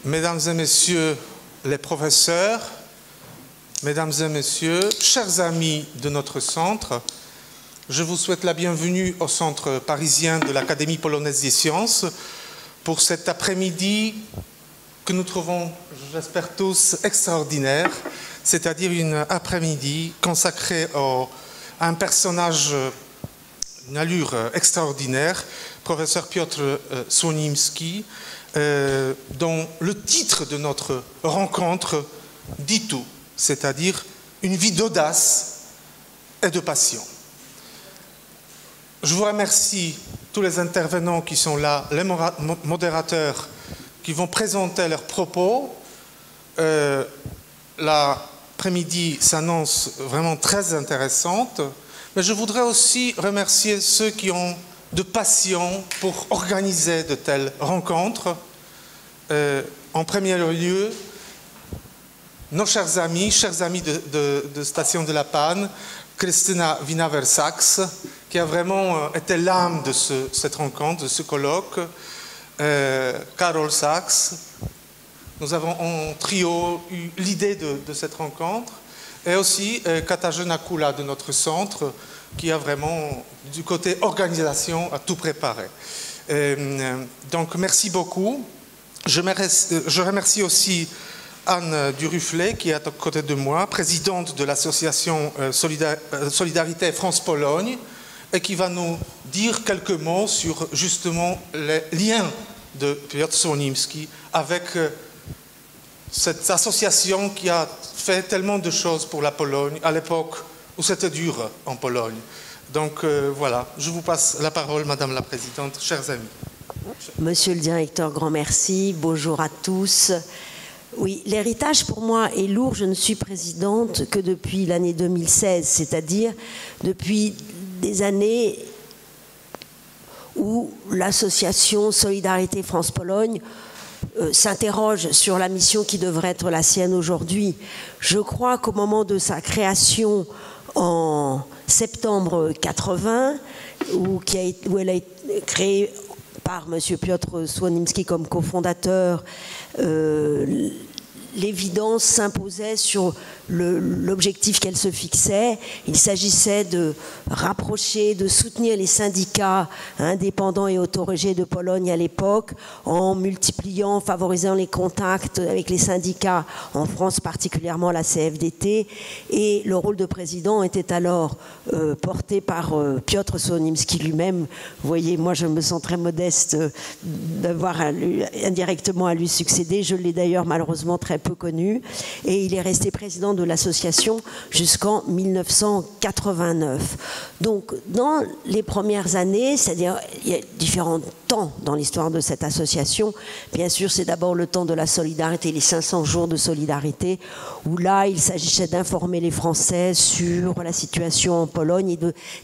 Mesdames et messieurs les professeurs, mesdames et messieurs, chers amis de notre centre, je vous souhaite la bienvenue au centre parisien de l'Académie polonaise des sciences pour cet après-midi que nous trouvons, j'espère tous, extraordinaire, c'est-à-dire une après-midi consacrée à un personnage, une allure extraordinaire, professeur Piotr Słonimski, dont le titre de notre rencontre dit tout, c'est-à-dire une vie d'audace et de passion. Je vous remercie tous les intervenants qui sont là, les modérateurs qui vont présenter leurs propos. L'après-midi s'annonce vraiment très intéressante, mais je voudrais aussi remercier ceux qui ont de passion pour organiser de telles rencontres. En premier lieu, nos chers amis de Station de la Panne, Krystyna Winawer-Sachs, qui a vraiment été l'âme de cette rencontre, de ce colloque, Karol Sachs. Nous avons en trio eu l'idée de cette rencontre, et aussi Katarzyna Kula de notre centre, qui a vraiment, du côté organisation, a tout préparé. Donc, merci beaucoup. Je remercie aussi Anne Duruflet, qui est à côté de moi, présidente de l'association Solidarité France-Pologne, et qui va nous dire quelques mots sur justement les liens de Piotr Słonimski avec cette association qui a fait tellement de choses pour la Pologne à l'époque où c'était dur en Pologne. Donc voilà, je vous passe la parole, Madame la Présidente, chers amis. Monsieur le directeur, grand merci. Bonjour à tous. Oui, l'héritage pour moi est lourd. Je ne suis présidente que depuis l'année 2016, c'est-à-dire depuis des années où l'association Solidarité France-Pologne s'interroge sur la mission qui devrait être la sienne aujourd'hui. Je crois qu'au moment de sa création en septembre 80, où elle a été créée par M. Piotr Słonimski comme cofondateur, l'évidence s'imposait sur l'objectif qu'elle se fixait. Il s'agissait de rapprocher, de soutenir les syndicats indépendants et autorégés de Pologne à l'époque en multipliant, favorisant les contacts avec les syndicats en France, particulièrement la CFDT. Et le rôle de président était alors porté par Piotr Słonimski lui-même. Vous voyez, moi je me sens très modeste d'avoir indirectement à lui succéder. Je l'ai d'ailleurs malheureusement très peu connu, et il est resté président de l'association jusqu'en 1989. Donc, dans les premières années, c'est-à-dire, il y a différents temps dans l'histoire de cette association. Bien sûr, c'est d'abord le temps de la solidarité, les 500 jours de solidarité, où là, il s'agissait d'informer les Français sur la situation en Pologne et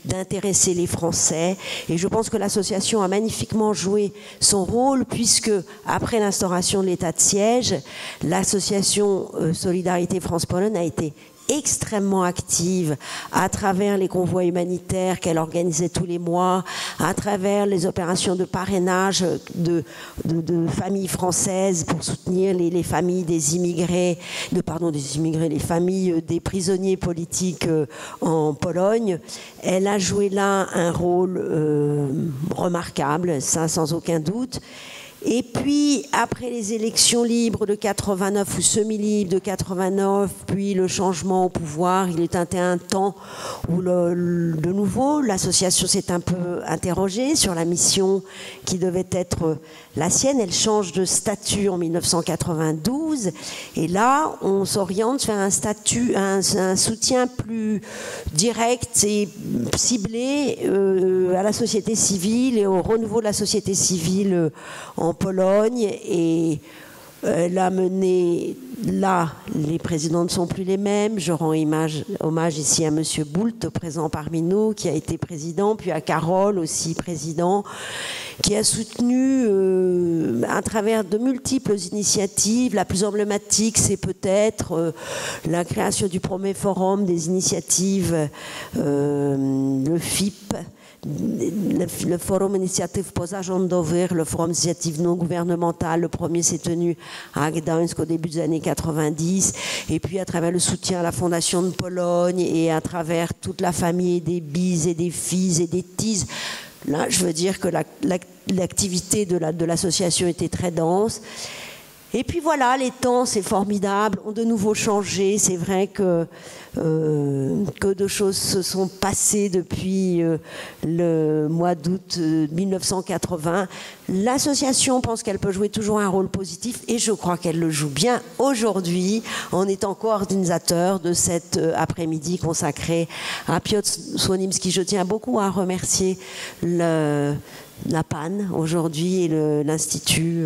d'intéresser les Français. Et je pense que l'association a magnifiquement joué son rôle, puisque, après l'instauration de l'état de siège, l'association Solidarité France-Pologne a été extrêmement active à travers les convois humanitaires qu'elle organisait tous les mois, à travers les opérations de parrainage de familles françaises pour soutenir les familles des immigrés, les familles des prisonniers politiques en Pologne. Elle a joué là un rôle remarquable, ça sans aucun doute. Et puis, après les élections libres de 89 ou semi-libres de 89, puis le changement au pouvoir, il est un temps où de nouveau l'association s'est un peu interrogée sur la mission qui devait être la sienne. Elle change de statut en 1992, et là, on s'oriente vers un soutien plus direct et ciblé à la société civile et au renouveau de la société civile en Pologne. Et elle a mené, là, les présidents ne sont plus les mêmes. Je rends hommage ici à M. Boult, présent parmi nous, qui a été président, puis à Karol, aussi président, qui a soutenu à travers de multiples initiatives. La plus emblématique, c'est peut-être la création du premier forum des initiatives, le FIP, le forum initiative pozarządowych, le forum initiative non gouvernementale. Le premier s'est tenu à Gdańsk au début des années 90. Et puis à travers le soutien à la Fondation de Pologne et à travers toute la famille des Bises et des Filles et des Tises. Là, je veux dire que l'activité de l'association était très dense. Et puis voilà, les temps, c'est formidable, ont de nouveau changé. C'est vrai que de choses se sont passées depuis le mois d'août 1980. L'association pense qu'elle peut jouer toujours un rôle positif et je crois qu'elle le joue bien aujourd'hui en étant coordinateur de cet après-midi consacré à Piotr Słonimski. Je tiens beaucoup à remercier la PAN aujourd'hui et l'Institut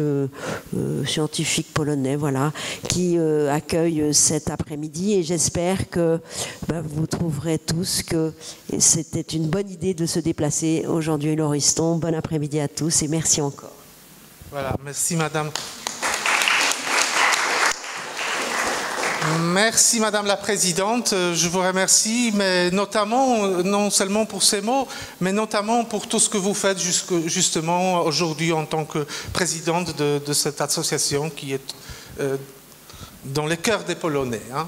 scientifique polonais, voilà, qui accueille cet après-midi et j'espère que vous trouverez tous que c'était une bonne idée de se déplacer aujourd'hui à Lauriston. Bon après-midi à tous et merci encore. Voilà, merci Madame. Merci Madame la Présidente, je vous remercie, mais notamment, non seulement pour ces mots, mais notamment pour tout ce que vous faites justement aujourd'hui en tant que Présidente de cette association qui est dans les cœurs des Polonais. Hein.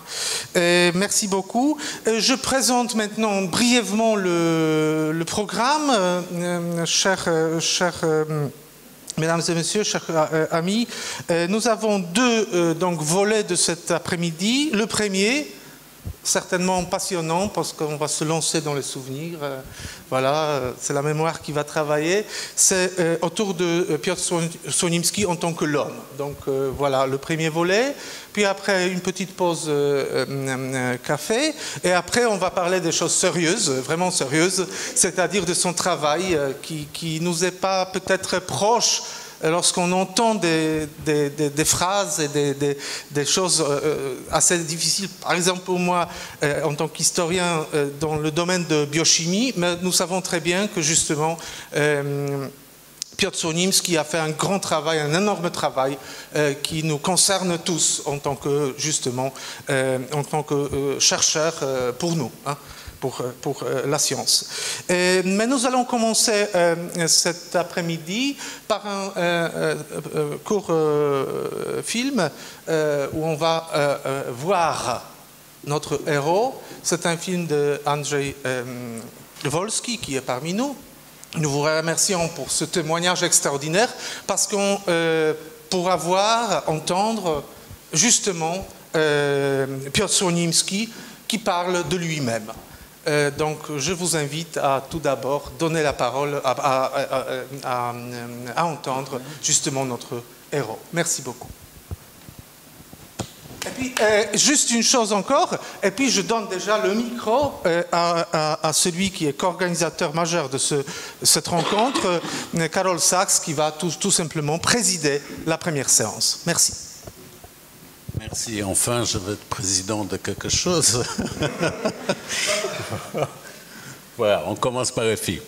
Merci beaucoup. Je présente maintenant brièvement le programme, chers Mesdames et messieurs, chers amis, nous avons deux donc, volets de cet après-midi. Le premier, certainement passionnant, parce qu'on va se lancer dans les souvenirs. Voilà, c'est la mémoire qui va travailler. C'est autour de Piotr Słonimski en tant que l'homme. Donc voilà, le premier volet. Puis après, une petite pause café. Et après, on va parler des choses sérieuses, vraiment sérieuses, c'est-à-dire de son travail qui nous est pas peut-être proche lorsqu'on entend des phrases et des choses assez difficiles. Par exemple, pour moi, en tant qu'historien dans le domaine de biochimie, mais nous savons très bien que justement, Piotr Słonimski a fait un grand travail, un énorme travail qui nous concerne tous en tant que, justement, en tant que chercheurs pour nous, hein, pour la science. Mais nous allons commencer cet après-midi par un court film où on va voir notre héros. C'est un film de Andrzej Wolski qui est parmi nous. Nous vous remercions pour ce témoignage extraordinaire parce qu'on pourra voir, entendre justement Piotr Słonimski qui parle de lui-même. Donc je vous invite à tout d'abord donner la parole, à entendre justement notre héros. Merci beaucoup. Et puis, juste une chose encore, et puis je donne déjà le micro à celui qui est co-organisateur majeur de cette rencontre, Karol Sachs, qui va tout simplement présider la première séance. Merci. Merci. Enfin, je vais être président de quelque chose. Voilà, on commence par les filles.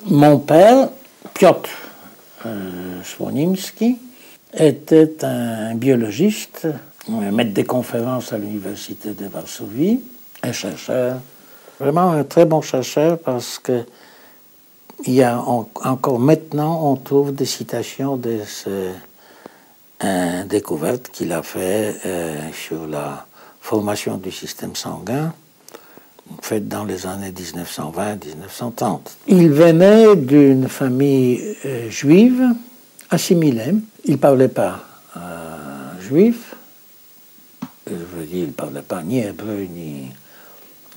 Mon père, Piotr Słonimski, était un biologiste, un maître des conférences à l'université de Varsovie, un chercheur, vraiment un très bon chercheur parce que encore maintenant on trouve des citations de ces découvertes qu'il a fait sur la formation du système sanguin, faite dans les années 1920-1930. Il venait d'une famille juive assimilée. Il ne parlait pas juif. Je veux dire, il ne parlait pas ni hébreu ni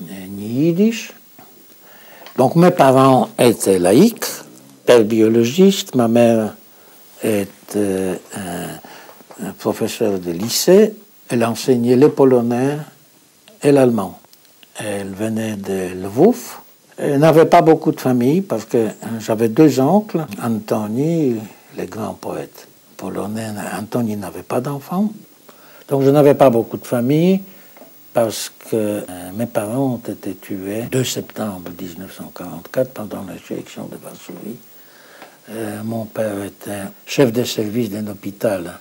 yiddish. Donc mes parents étaient laïcs, père biologiste, ma mère est un professeur de lycée. Elle enseignait le polonais et l'allemand. Elle venait de Lwów. Elle n'avait pas beaucoup de famille parce que j'avais deux oncles. Antoni, le grand poète polonais, Antoni n'avait pas d'enfants. Donc je n'avais pas beaucoup de famille parce que mes parents ont été tués le 2 septembre 1944 pendant l'insurrection de Varsovie. Mon père était chef de service d'un hôpital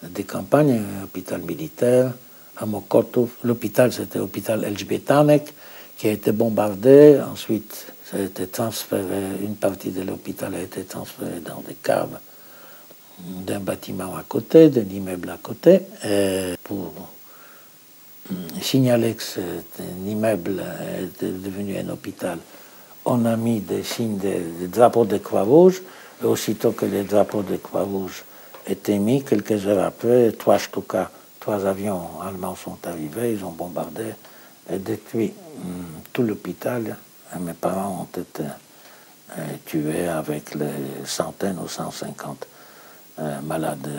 des campagnes, un hôpital militaire à Mokotów. L'hôpital, c'était l'hôpital Elżbietanek, qui a été bombardé. Ensuite, ça a été transféré, une partie de l'hôpital a été transférée dans des caves d'un bâtiment à côté, d'un immeuble à côté. Et pour signaler que cet immeuble est devenu un hôpital, on a mis des signes, des drapeaux de Croix-Rouge. Et aussitôt que les drapeaux de Croix-Rouge étaient mis, quelques heures après, 3 Stuka, 3 avions allemands sont arrivés, ils ont bombardé et détruit tout l'hôpital. Mes parents ont été tués avec les centaines ou 150 malades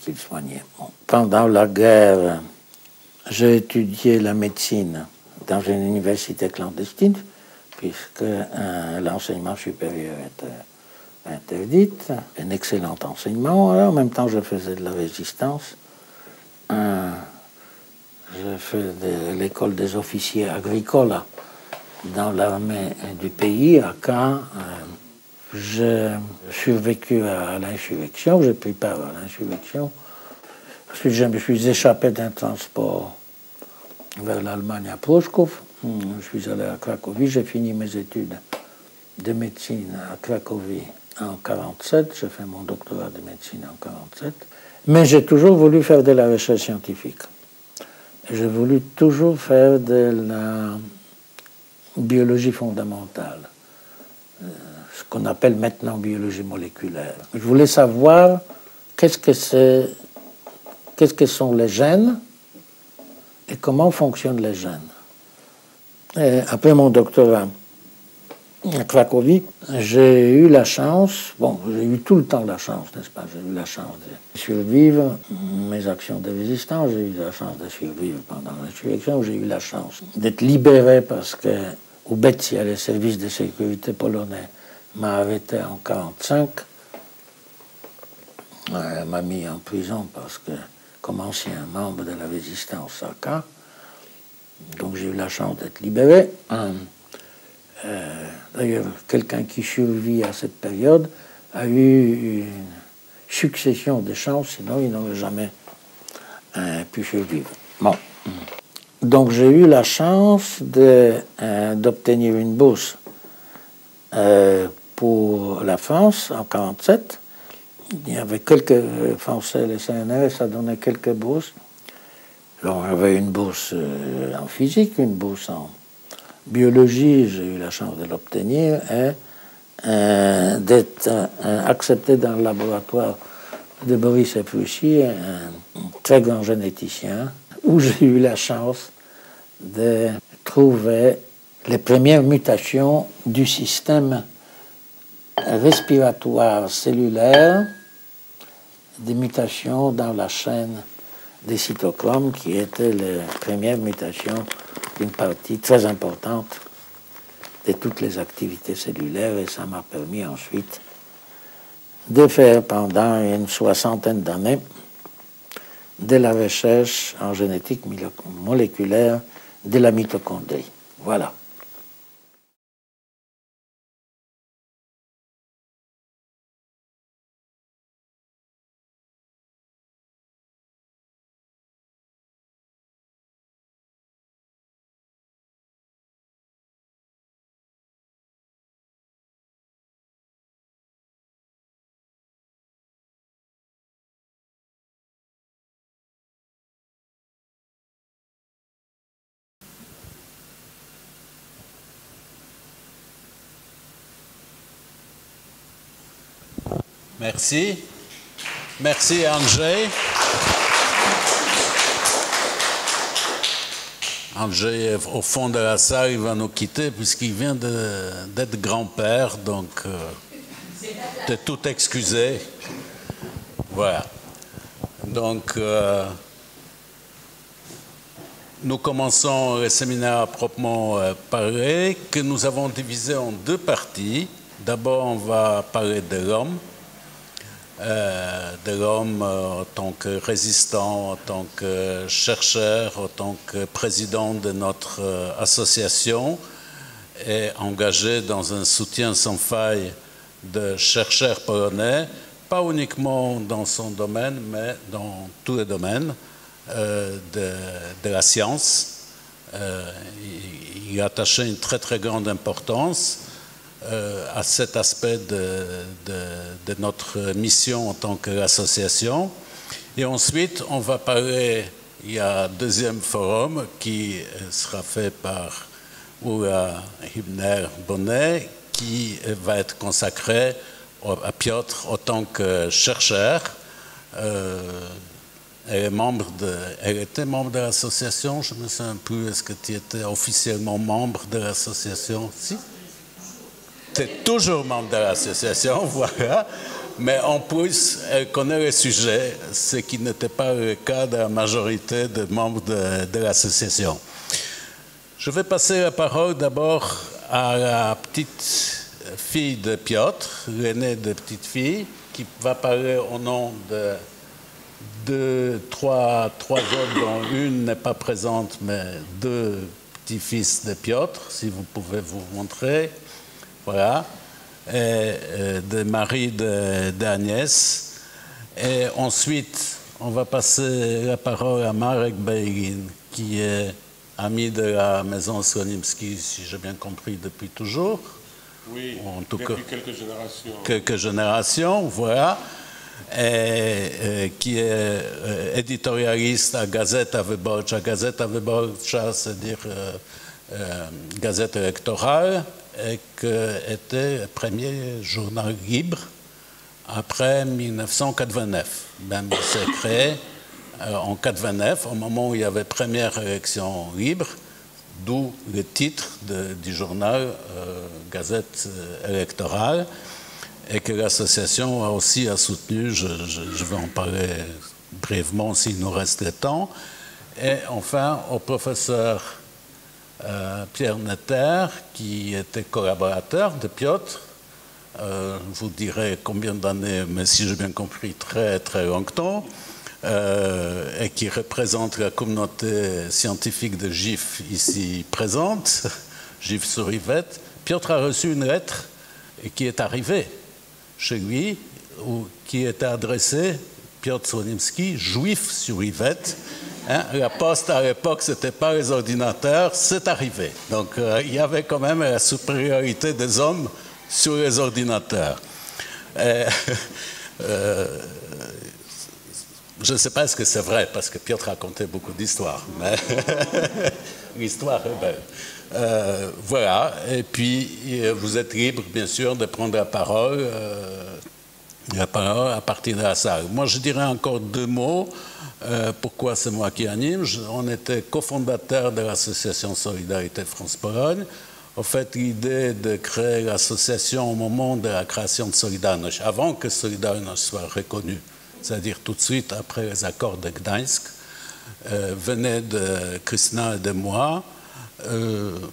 qu'ils soignaient. Pendant la guerre, j'ai étudié la médecine dans une université clandestine, puisque l'enseignement supérieur était interdit, un excellent enseignement. Alors, en même temps, je faisais de la résistance. Je fais de l'école des officiers agricoles dans l'armée du pays, à Caen. J'ai survécu à l'insurrection, j'ai pris part à l'insurrection. Ensuite, je me suis échappé d'un transport vers l'Allemagne à Pruszków. Je suis allé à Cracovie, j'ai fini mes études de médecine à Cracovie en 1947. J'ai fait mon doctorat de médecine en 1947. Mais j'ai toujours voulu faire de la recherche scientifique. J'ai voulu toujours faire de la biologie fondamentale, ce qu'on appelle maintenant biologie moléculaire. Je voulais savoir qu'est-ce que sont les gènes et comment fonctionnent les gènes. Et après mon doctorat à Cracovie, j'ai eu la chance, j'ai eu tout le temps la chance, n'est-ce pas? J'ai eu la chance de survivre mes actions de résistance, j'ai eu la chance de survivre pendant l'insurrection, j'ai eu la chance d'être libéré parce que Ubezia, le service de sécurité polonais, m'a arrêté en 1945, m'a mis en prison parce que, comme ancien membre de la résistance à Caen, donc j'ai eu la chance d'être libéré. D'ailleurs, quelqu'un qui survit à cette période a eu une succession de chances, sinon il n'aurait jamais pu survivre. Bon. Donc j'ai eu la chance d'obtenir une bourse pour la France en 1947. Il y avait quelques Français, les CNRS, ça donnait quelques bourses. Alors, il y avait une bourse en physique, une bourse en biologie, j'ai eu la chance de l'obtenir, et d'être accepté dans le laboratoire de Boris Ephrussi, un très grand généticien, où j'ai eu la chance de trouver les premières mutations du système respiratoire cellulaire, des mutations dans la chaîne des cytochromes, qui étaient les premières mutations d'une partie très importante de toutes les activités cellulaires, et ça m'a permis ensuite de faire pendant une 60aine d'années de la recherche en génétique moléculaire de la mitochondrie. Voilà. Merci. Merci, Andrzej. Andrzej, au fond de la salle, il va nous quitter puisqu'il vient d'être grand-père, donc de tout excuser. Voilà. Donc, nous commençons le séminaire à proprement parler, que nous avons divisé en deux parties. D'abord, on va parler de l'homme. de l'homme en tant que résistant, en tant que chercheur, en tant que président de notre association, et engagé dans un soutien sans faille de chercheurs polonais, pas uniquement dans son domaine, mais dans tous les domaines de la science. Il a attaché une très très grande importance à cet aspect de notre mission en tant qu'association. Et ensuite, on va parler, il y a un deuxième forum qui sera fait par Oula Hübner-Bonnet, qui va être consacré à Piotr en tant que chercheur. Elle était membre de l'association, je ne me souviens plus, est-ce que tu étais officiellement membre de l'association? Si? Tu es toujours membre de l'association, voilà. Mais en plus, elle connaît le sujet, ce qui n'était pas le cas de la majorité des membres de l'association. Je vais passer la parole d'abord à la petite fille de Piotr, l'aînée de petite fille, qui va parler au nom de trois autres, dont une n'est pas présente, mais deux petits-fils de Piotr, si vous pouvez vous montrer. Voilà. Et de Marie d'Agnès. Et ensuite, on va passer la parole à Marek Begin, qui est ami de la maison Słonimski, si j'ai bien compris, depuis toujours. Oui, en tout depuis cas, quelques générations. Quelques générations, voilà. Et qui est éditorialiste à Gazeta Wyborcza. Gazeta Wyborcza, c'est-à-dire gazette électorale, et qui était le premier journal libre après 1989. Même s'est créé en 1989, au moment où il y avait première élection libre, d'où le titre du journal Gazette électorale, et que l'association a aussi soutenu, je vais en parler brièvement s'il nous reste le temps. Et enfin, au professeur Pierre Netter, qui était collaborateur de Piotr, je vous dirai combien d'années, mais si j'ai bien compris, très très longtemps, et qui représente la communauté scientifique de GIF ici présente, GIF sur Yvette. Piotr a reçu une lettre qui est arrivée chez lui, qui était adressée, Piotr Słonimski, juif sur Yvette. Hein, la poste à l'époque, ce n'était pas les ordinateurs, c'est arrivé. Donc il y avait quand même la supériorité des hommes sur les ordinateurs. Je ne sais pas ce que c'est vrai, parce que Piotr racontait beaucoup d'histoires, mais l'histoire est belle. Voilà, et puis vous êtes libre, bien sûr, de prendre la parole à partir de la salle. Moi, je dirais encore deux mots. Pourquoi c'est moi qui anime? On était cofondateur de l'association Solidarité France-Pologne. En fait, l'idée de créer l'association au moment de la création de Solidarność, avant que Solidarność soit reconnu, c'est-à-dire tout de suite après les accords de Gdańsk, venait de Krystyna et de moi,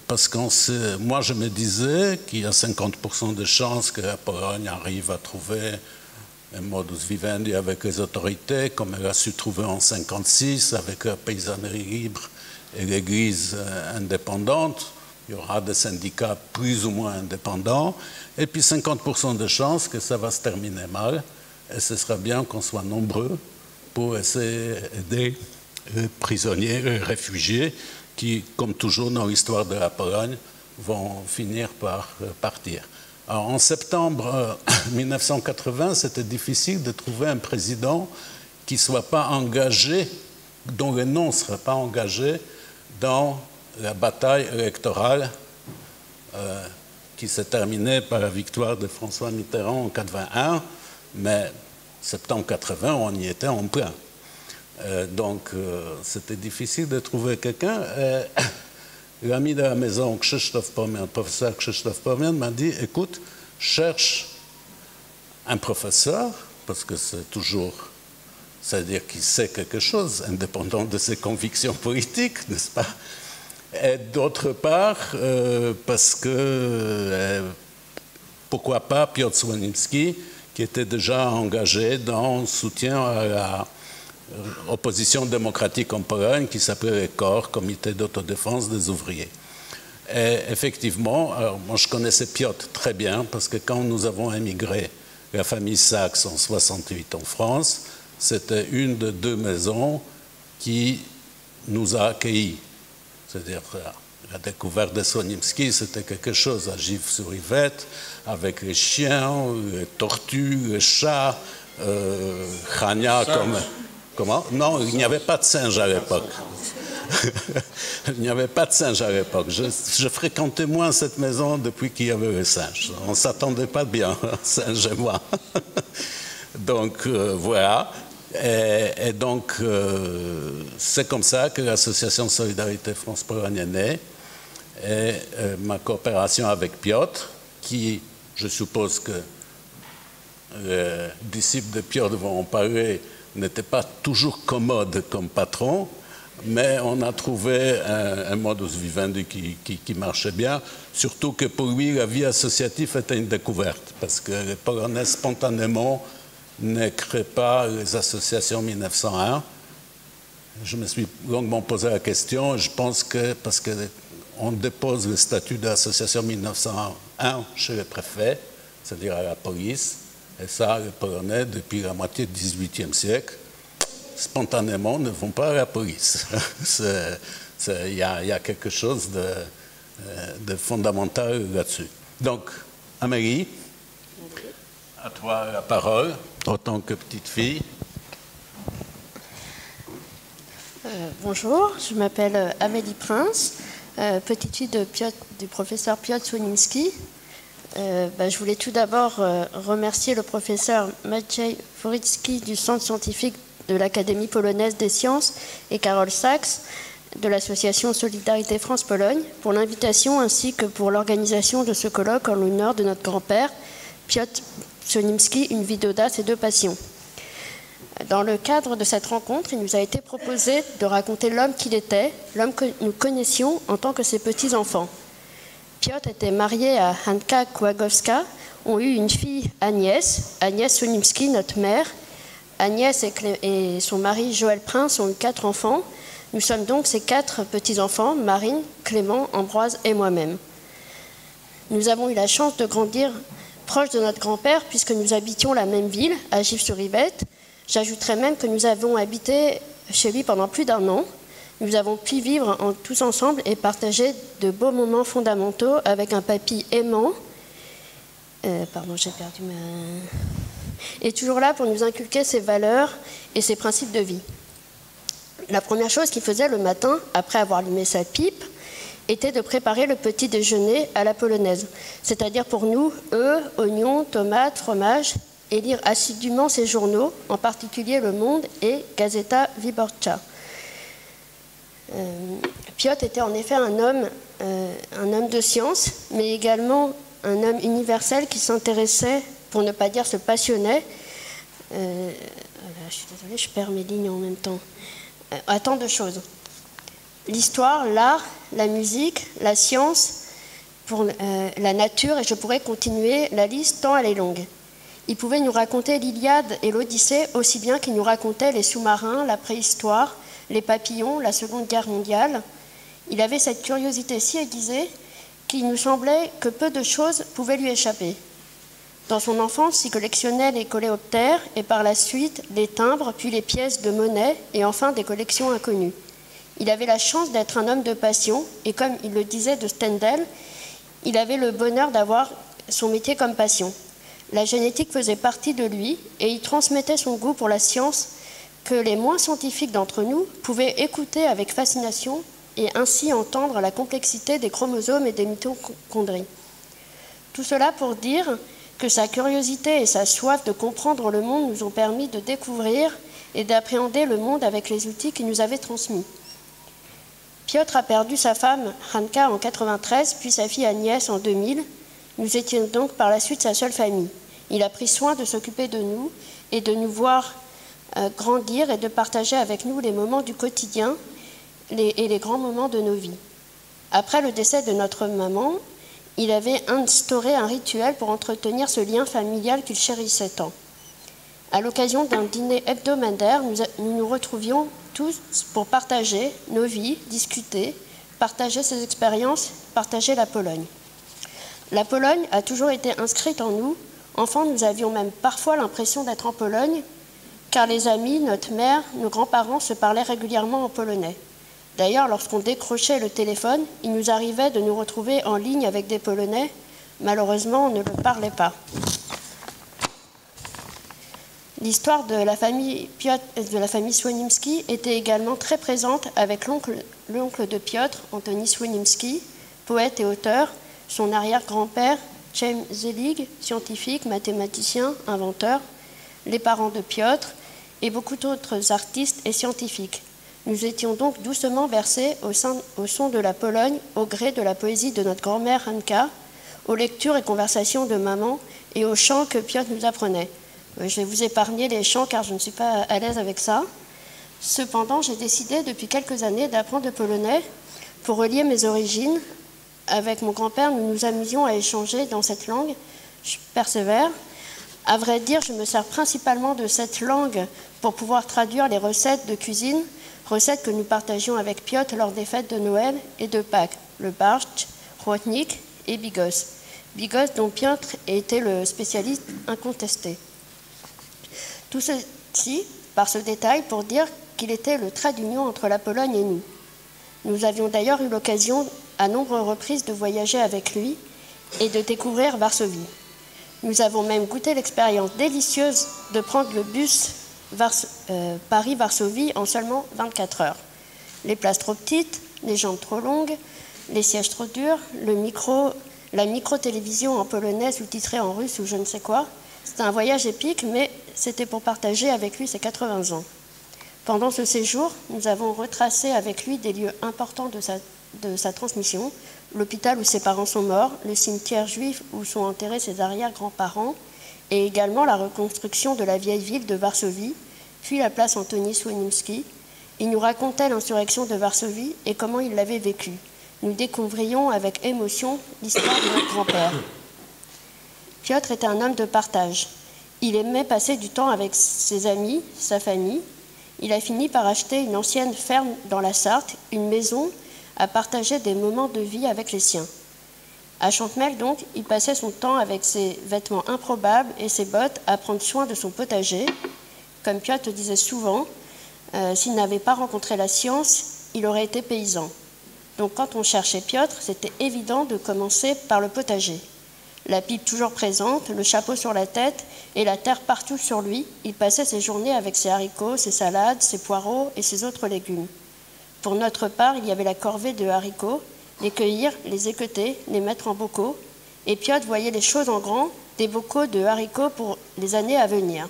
parce que moi je me disais qu'il y a 50% de chances que la Pologne arrive à trouver un modus vivendi avec les autorités, comme elle a su trouver en 1956 avec la paysannerie libre et l'Église indépendante. Il y aura des syndicats plus ou moins indépendants, et puis 50% de chances que ça va se terminer mal, et ce sera bien qu'on soit nombreux pour essayer d'aider les prisonniers, les réfugiés, qui, comme toujours dans l'histoire de la Pologne, vont finir par partir. Alors, en septembre 1980, c'était difficile de trouver un président qui ne soit pas engagé, dont le nom ne serait pas engagé dans la bataille électorale qui s'est terminée par la victoire de François Mitterrand en 1981, mais septembre 1980, on y était en plein. Donc, c'était difficile de trouver quelqu'un. L'ami de la maison, Krzysztof Pomian, le professeur Krzysztof Pomian, m'a dit, écoute, cherche un professeur, parce que c'est toujours, c'est-à-dire qu'il sait quelque chose, indépendant de ses convictions politiques, n'est-ce pas? Et d'autre part, parce que, pourquoi pas Piotr Słonimski, qui était déjà engagé dans le soutien à l'opposition démocratique en Pologne, qui s'appelait le COR, Comité d'autodéfense des ouvriers. Et effectivement, alors moi je connaissais Piotr très bien, parce que quand nous avons émigré, la famille Sachs en 68 en France, c'était une des deux maisons qui nous a accueillis. C'est-à-dire la découverte de Sonimsky, c'était quelque chose à Givres-sur-Yvette, avec les chiens, les tortues, les chats, Chania comme... Comment? Non, il n'y avait pas de singes à l'époque. Il n'y avait pas de singes à l'époque. Je fréquentais moins cette maison depuis qu'il y avait les singes. On ne s'attendait pas bien, singes et moi. Donc, voilà. Et donc, c'est comme ça que l'association Solidarité France-Pologne est née. Et ma coopération avec Piotr, qui, je suppose que les disciples de Piotr vont en parler, n'était pas toujours commode comme patron, mais on a trouvé un modus vivendi qui marchait bien, surtout que pour lui, la vie associative était une découverte, parce que les Polonais, spontanément, ne créent pas les associations 1901. Je me suis longuement posé la question, je pense que, parce qu'on dépose le statut d'association 1901 chez le préfet, c'est-à-dire à la police, et ça, les Polonais, depuis la moitié du XVIIIe siècle, spontanément, ne vont pas à la police. Il y a quelque chose de fondamental là-dessus. Donc, Amélie, à toi la parole, en tant que petite fille. Bonjour, je m'appelle Amélie Prince, petite fille du professeur Piotr Sonimsky. Je voulais tout d'abord remercier le professeur Maciej Wójcicki du Centre scientifique de l'Académie polonaise des sciences et Karol Sachs de l'association Solidarité France-Pologne pour l'invitation ainsi que pour l'organisation de ce colloque en l'honneur de notre grand-père Piotr Sonimsky, une vie d'audace et de passion. Dans le cadre de cette rencontre, il nous a été proposé de raconter l'homme qu'il était, l'homme que nous connaissions en tant que ses petits-enfants. Piotr était marié à Hanka Kłagowska, ont eu une fille Agnès Sonimsky, notre mère. Agnès et son mari Joël Prince ont eu 4 enfants. Nous sommes donc ces 4 petits-enfants, Marine, Clément, Ambroise et moi-même. Nous avons eu la chance de grandir proche de notre grand-père puisque nous habitions la même ville, à Givres-sur-Yvette. J'ajouterais même que nous avons habité chez lui pendant plus d'1 an. Nous avons pu vivre tous ensemble et partager de beaux moments fondamentaux avec un papy aimant. Pardon, j'ai perdu ma... Et toujours là pour nous inculquer ses valeurs et ses principes de vie. La première chose qu'il faisait le matin, après avoir allumé sa pipe, était de préparer le petit déjeuner à la polonaise. C'est-à-dire pour nous, œufs, oignons, tomates, fromage, et lire assidûment ses journaux, en particulier Le Monde et Gazeta Wyborcza. Piotr était en effet un homme de science, mais également un homme universel qui s'intéressait, pour ne pas dire se passionnait, je suis désolée, je perds mes lignes en même temps, à tant de choses. L'histoire, l'art, la musique, la science, pour la nature, et je pourrais continuer la liste tant elle est longue. Il pouvait nous raconter l'Iliade et l'Odyssée aussi bien qu'il nous racontait les sous-marins, la préhistoire, les papillons, la Seconde Guerre mondiale. Il avait cette curiosité si aiguisée qu'il nous semblait que peu de choses pouvaient lui échapper. Dans son enfance, il collectionnait les coléoptères et par la suite les timbres, puis les pièces de monnaie et enfin des collections inconnues. Il avait la chance d'être un homme de passion et comme il le disait de Stendhal, il avait le bonheur d'avoir son métier comme passion. La génétique faisait partie de lui et il transmettait son goût pour la science que les moins scientifiques d'entre nous pouvaient écouter avec fascination et ainsi entendre la complexité des chromosomes et des mitochondries. Tout cela pour dire que sa curiosité et sa soif de comprendre le monde nous ont permis de découvrir et d'appréhender le monde avec les outils qu'il nous avait transmis. Piotr a perdu sa femme Hanka en 1993, puis sa fille Agnès en 2000. Nous étions donc par la suite sa seule famille. Il a pris soin de s'occuper de nous et de nous voir grandir et de partager avec nous les moments du quotidien et les grands moments de nos vies. Après le décès de notre maman, Il avait instauré un rituel pour entretenir ce lien familial qu'il chérissait tant. À l'occasion d'un dîner hebdomadaire, nous nous retrouvions tous pour partager nos vies, discuter, partager ses expériences, partager la Pologne. La Pologne a toujours été inscrite en nous. Enfants, nous avions même parfois l'impression d'être en Pologne, car les amis, notre mère, nos grands-parents se parlaient régulièrement en polonais. D'ailleurs, lorsqu'on décrochait le téléphone, il nous arrivait de nous retrouver en ligne avec des Polonais. Malheureusement, on ne le parlait pas. L'histoire de la famille Słonimski était également très présente avec l'oncle de Piotr, Antoni Słonimski, poète et auteur, son arrière-grand-père, James Zelig, scientifique, mathématicien, inventeur, les parents de Piotr et beaucoup d'autres artistes et scientifiques. Nous étions donc doucement versés au son de la Pologne, au gré de la poésie de notre grand-mère Hanka, aux lectures et conversations de maman et aux chants que Piotr nous apprenait. Je vais vous épargner les chants car je ne suis pas à l'aise avec ça. Cependant, j'ai décidé depuis quelques années d'apprendre le polonais pour relier mes origines. Avec mon grand-père, nous nous amusions à échanger dans cette langue. Je persévère. À vrai dire, je me sers principalement de cette langue pour pouvoir traduire les recettes de cuisine, recettes que nous partagions avec Piotr lors des fêtes de Noël et de Pâques, le barszcz, rotnik et bigos. Bigos dont Piotr était le spécialiste incontesté. Tout ceci par ce détail pour dire qu'il était le trait d'union entre la Pologne et nous. Nous avions d'ailleurs eu l'occasion à nombreuses reprises de voyager avec lui et de découvrir Varsovie. Nous avons même goûté l'expérience délicieuse de prendre le bus Paris-Varsovie en seulement 24 heures. Les places trop petites, les jambes trop longues, les sièges trop durs, la micro-télévision en polonais sous-titrée en russe ou je ne sais quoi. C'était un voyage épique, mais c'était pour partager avec lui ses 80 ans. Pendant ce séjour, nous avons retracé avec lui des lieux importants de sa transmission, l'hôpital où ses parents sont morts, le cimetière juif où sont enterrés ses arrière-grands-parents, et également la reconstruction de la vieille ville de Varsovie, puis la place Antoni Słonimski. Il nous racontait l'insurrection de Varsovie et comment il l'avait vécue. Nous découvrions avec émotion l'histoire de notre grand-père. Piotr était un homme de partage. Il aimait passer du temps avec ses amis, sa famille. Il a fini par acheter une ancienne ferme dans la Sarthe, une maison à partager des moments de vie avec les siens. À Champmel, donc, il passait son temps avec ses vêtements improbables et ses bottes à prendre soin de son potager. Comme Piotr disait souvent, s'il n'avait pas rencontré la science, il aurait été paysan. Donc quand on cherchait Piotr, c'était évident de commencer par le potager. La pipe toujours présente, le chapeau sur la tête et la terre partout sur lui, il passait ses journées avec ses haricots, ses salades, ses poireaux et ses autres légumes. Pour notre part, il y avait la corvée de haricots, les cueillir, les équeuter, les mettre en bocaux. Et Piotr voyait les choses en grand, des bocaux de haricots pour les années à venir.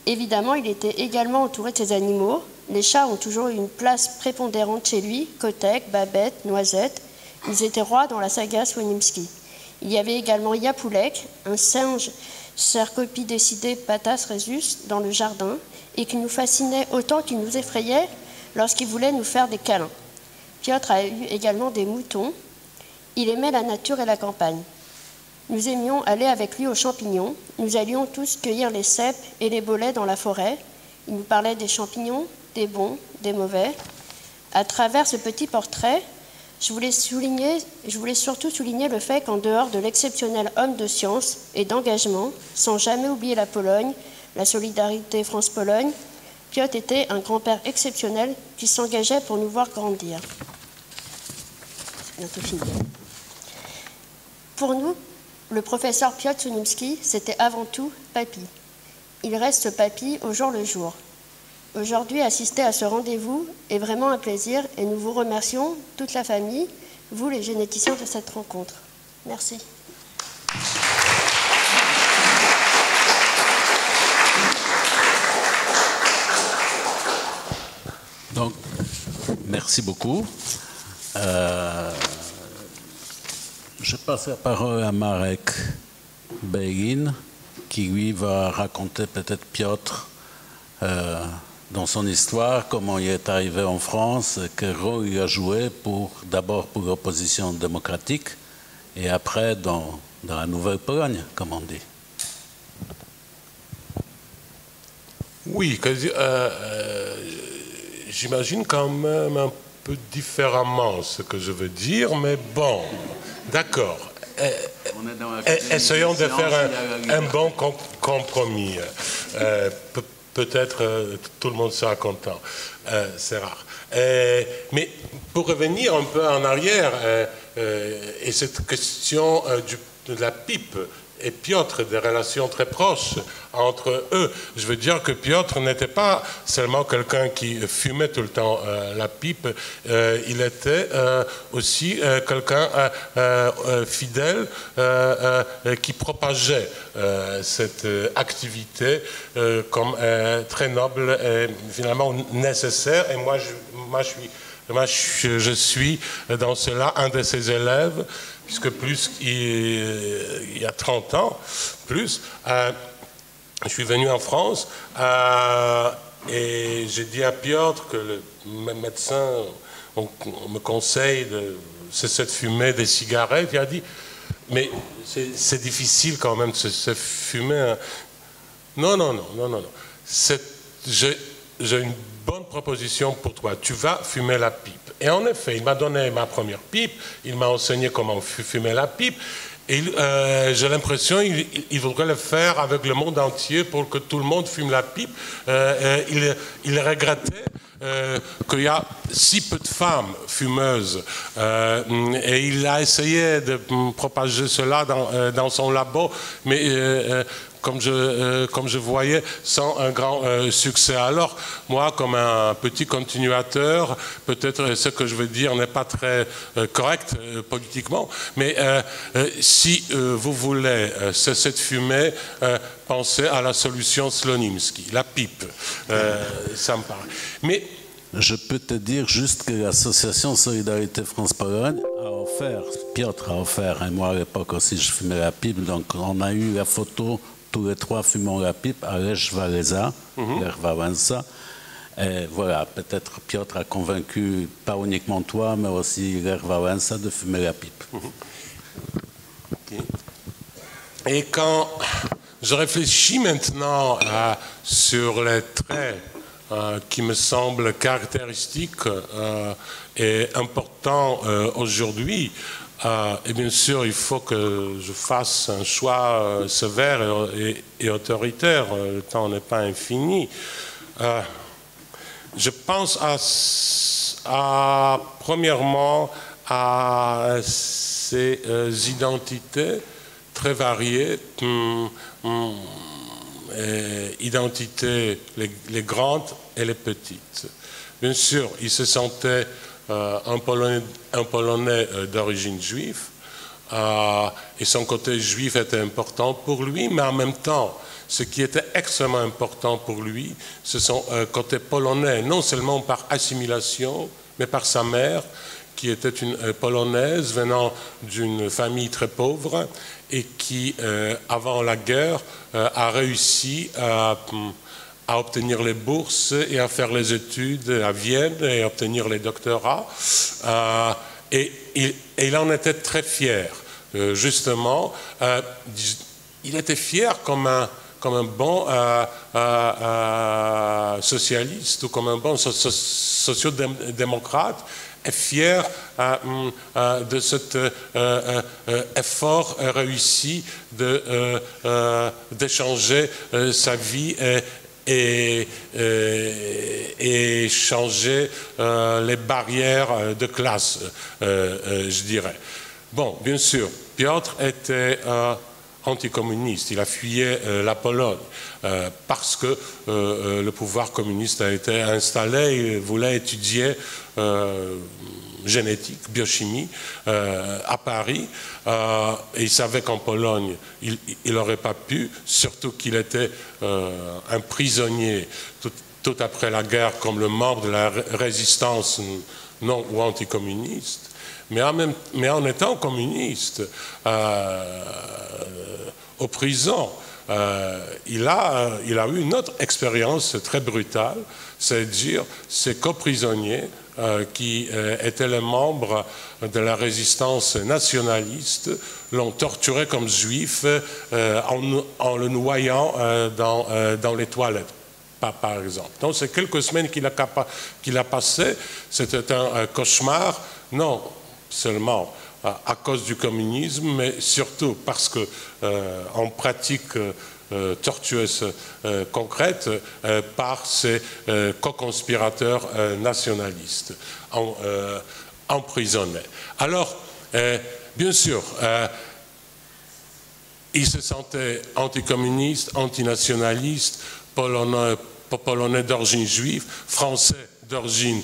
Évidemment, il était également entouré de ses animaux. Les chats ont toujours eu une place prépondérante chez lui, Kotek, Babette, Noisette. Ils étaient rois dans la saga Słonimski. Il y avait également Yapulek, un singe Cercopidecidé patas rhesus dans le jardin et qui nous fascinait autant qu'il nous effrayait lorsqu'il voulait nous faire des câlins. Piotr a eu également des moutons. Il aimait la nature et la campagne. Nous aimions aller avec lui aux champignons. Nous allions tous cueillir les cèpes et les bolets dans la forêt. Il nous parlait des champignons, des bons, des mauvais. À travers ce petit portrait, je voulais surtout souligner le fait qu'en dehors de l'exceptionnel homme de science et d'engagement, sans jamais oublier la Pologne, la solidarité France-Pologne, Piotr était un grand-père exceptionnel qui s'engageait pour nous voir grandir. C'est bientôt fini. Pour nous, le professeur Piotr Słonimski, c'était avant tout papy. Il reste papy au jour le jour. Aujourd'hui, assister à ce rendez-vous est vraiment un plaisir et nous vous remercions, toute la famille, vous les généticiens de cette rencontre. Merci. Donc, merci beaucoup. Je passe la parole à Marek Begin, qui lui va raconter peut-être Piotr dans son histoire, comment il est arrivé en France, quel rôle il a joué d'abord pour l'opposition démocratique et après dans la Nouvelle-Pologne, comme on dit. Oui, j'imagine quand même un peu différemment ce que je veux dire, mais bon, d'accord. Essayons de faire un bon compromis. Peut-être tout le monde sera content. C'est rare. Mais pour revenir un peu en arrière, et cette question de la pipe et Piotr, des relations très proches entre eux. Je veux dire que Piotr n'était pas seulement quelqu'un qui fumait tout le temps la pipe, il était aussi quelqu'un fidèle qui propageait cette activité comme très noble et finalement nécessaire. Et moi, je suis dans cela un de ses élèves, puisque plus il y a 30 ans, plus, je suis venu en France et j'ai dit à Piotr que le médecin me conseille de cesser de fumer des cigarettes. Il a dit, mais c'est difficile quand même de se fumer. Non. J'ai une bonne proposition pour toi. Tu vas fumer la pipe. Et en effet, il m'a donné ma première pipe, il m'a enseigné comment fumer la pipe, et j'ai l'impression qu'il voudrait le faire avec le monde entier pour que tout le monde fume la pipe. Il regrettait qu'il y a si peu de femmes fumeuses, et il a essayé de propager cela dans son labo, mais comme je voyais, sans un grand succès. Alors, moi, comme un petit continuateur, peut-être ce que je veux dire n'est pas très correct politiquement, mais si vous voulez cesser de fumer, pensez à la solution Slonimsky, la pipe, ça me paraît. Mais je peux te dire juste que l'association Solidarité France-Pologne a offert, Piotr a offert, et moi à l'époque aussi je fumais la pipe, donc on a eu la photo, tous les trois fumons la pipe à Lech Wałęsa, Lech Wałęsa. Et voilà, peut-être Piotr a convaincu, pas uniquement toi, mais aussi Lech Wałęsa de fumer la pipe. Okay. Et quand je réfléchis maintenant sur les traits qui me semblent caractéristiques et importants aujourd'hui, et bien sûr, il faut que je fasse un choix sévère et autoritaire. Le temps n'est pas infini. Je pense premièrement à ces identités très variées, identités les grandes et les petites. Bien sûr, il se sentait un Polonais d'origine juive, et son côté juif était important pour lui, mais en même temps, ce qui était extrêmement important pour lui, c'est son côté polonais, non seulement par assimilation, mais par sa mère, qui était une Polonaise venant d'une famille très pauvre et qui, avant la guerre, a réussi à obtenir les bourses et à faire les études à Vienne et à obtenir les doctorats. Et il en était très fier. Justement, il était fier comme un bon socialiste ou comme un bon sociodémocrate, est fier de cet effort réussi d'échanger sa vie et changer les barrières de classe, je dirais. Bon, bien sûr, Piotr était anticommuniste, il a fuyé la Pologne parce que le pouvoir communiste a été installé, il voulait étudier génétique, biochimie à Paris, et il savait qu'en Pologne il n'aurait pas pu, surtout qu'il était un prisonnier tout après la guerre comme le membre de la résistance non ou anticommuniste. Mais en étant communiste, aux prisons, il a eu une autre expérience très brutale, c'est-à-dire ses coprisonniers qui étaient les membres de la résistance nationaliste, l'ont torturé comme juif en le noyant dans les toilettes, par exemple. Donc c'est quelques semaines qu'il a passé. C'était un cauchemar, non seulement à cause du communisme, mais surtout parce qu'en pratique tortueuse concrète par ces co-conspirateurs nationalistes emprisonnés. Alors, bien sûr, il se sentait anticommuniste, antinationaliste, polonais d'origine juive, français d'origine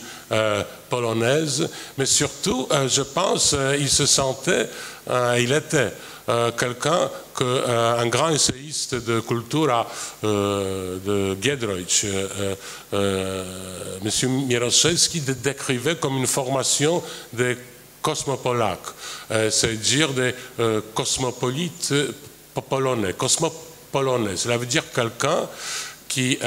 polonaise, mais surtout, je pense, il se sentait, il était quelqu'un un grand essayiste de cultura de Giedroyć, M. Mieroszewski, décrivait comme une formation des cosmopolaques, c'est-à-dire des cosmopolites polonais, cosmopolonais. Cela veut dire quelqu'un qui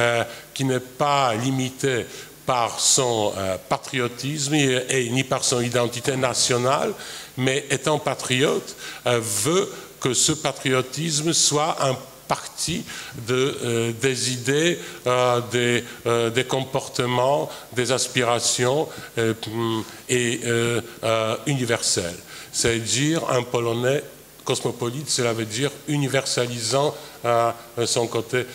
n'est pas limité par son patriotisme et ni par son identité nationale, mais étant patriote, veut que ce patriotisme soit un parti des idées, des comportements, des aspirations et universels. C'est-à-dire un Polonais cosmopolite, cela veut dire universalisant son côté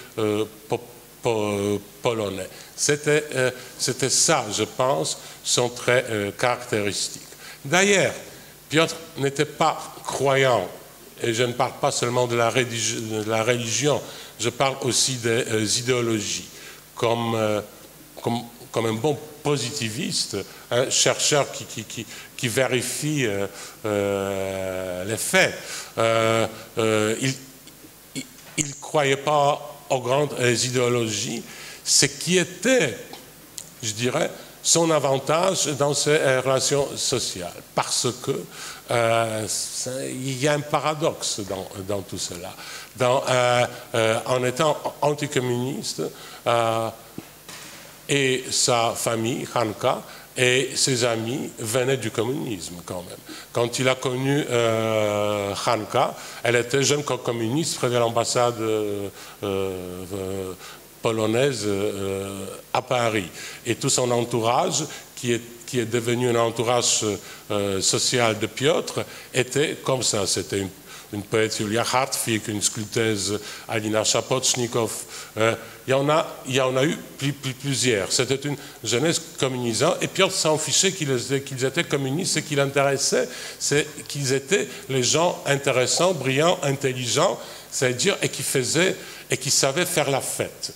polonais. C'était ça, je pense, son trait caractéristique. D'ailleurs, Piotr n'était pas croyant, et je ne parle pas seulement de la religion, je parle aussi des idéologies. Comme un bon positiviste, un chercheur qui vérifie les faits, il ne croyait pas aux grandes idéologies, ce qui était, je dirais, son avantage dans ses relations sociales, parce que il y a un paradoxe dans tout cela. En étant anticommuniste, et sa famille, Hanka, et ses amis venaient du communisme quand même. Quand il a connu Hanka, elle était jeune communiste près de l'ambassade polonaise à Paris. Et tout son entourage, qui est devenu un entourage social de Piotr, était comme ça. C'était une poète Julia Hartwig, une sculpteuse Alina Shapochnikow. Il y en a eu plusieurs. C'était une jeunesse communisante. Et Piotr s'en fichait qu'ils étaient communistes. Ce qui l'intéressait, c'est qu'ils étaient les gens intéressants, brillants, intelligents, c'est-à-dire et qui savaient faire la fête.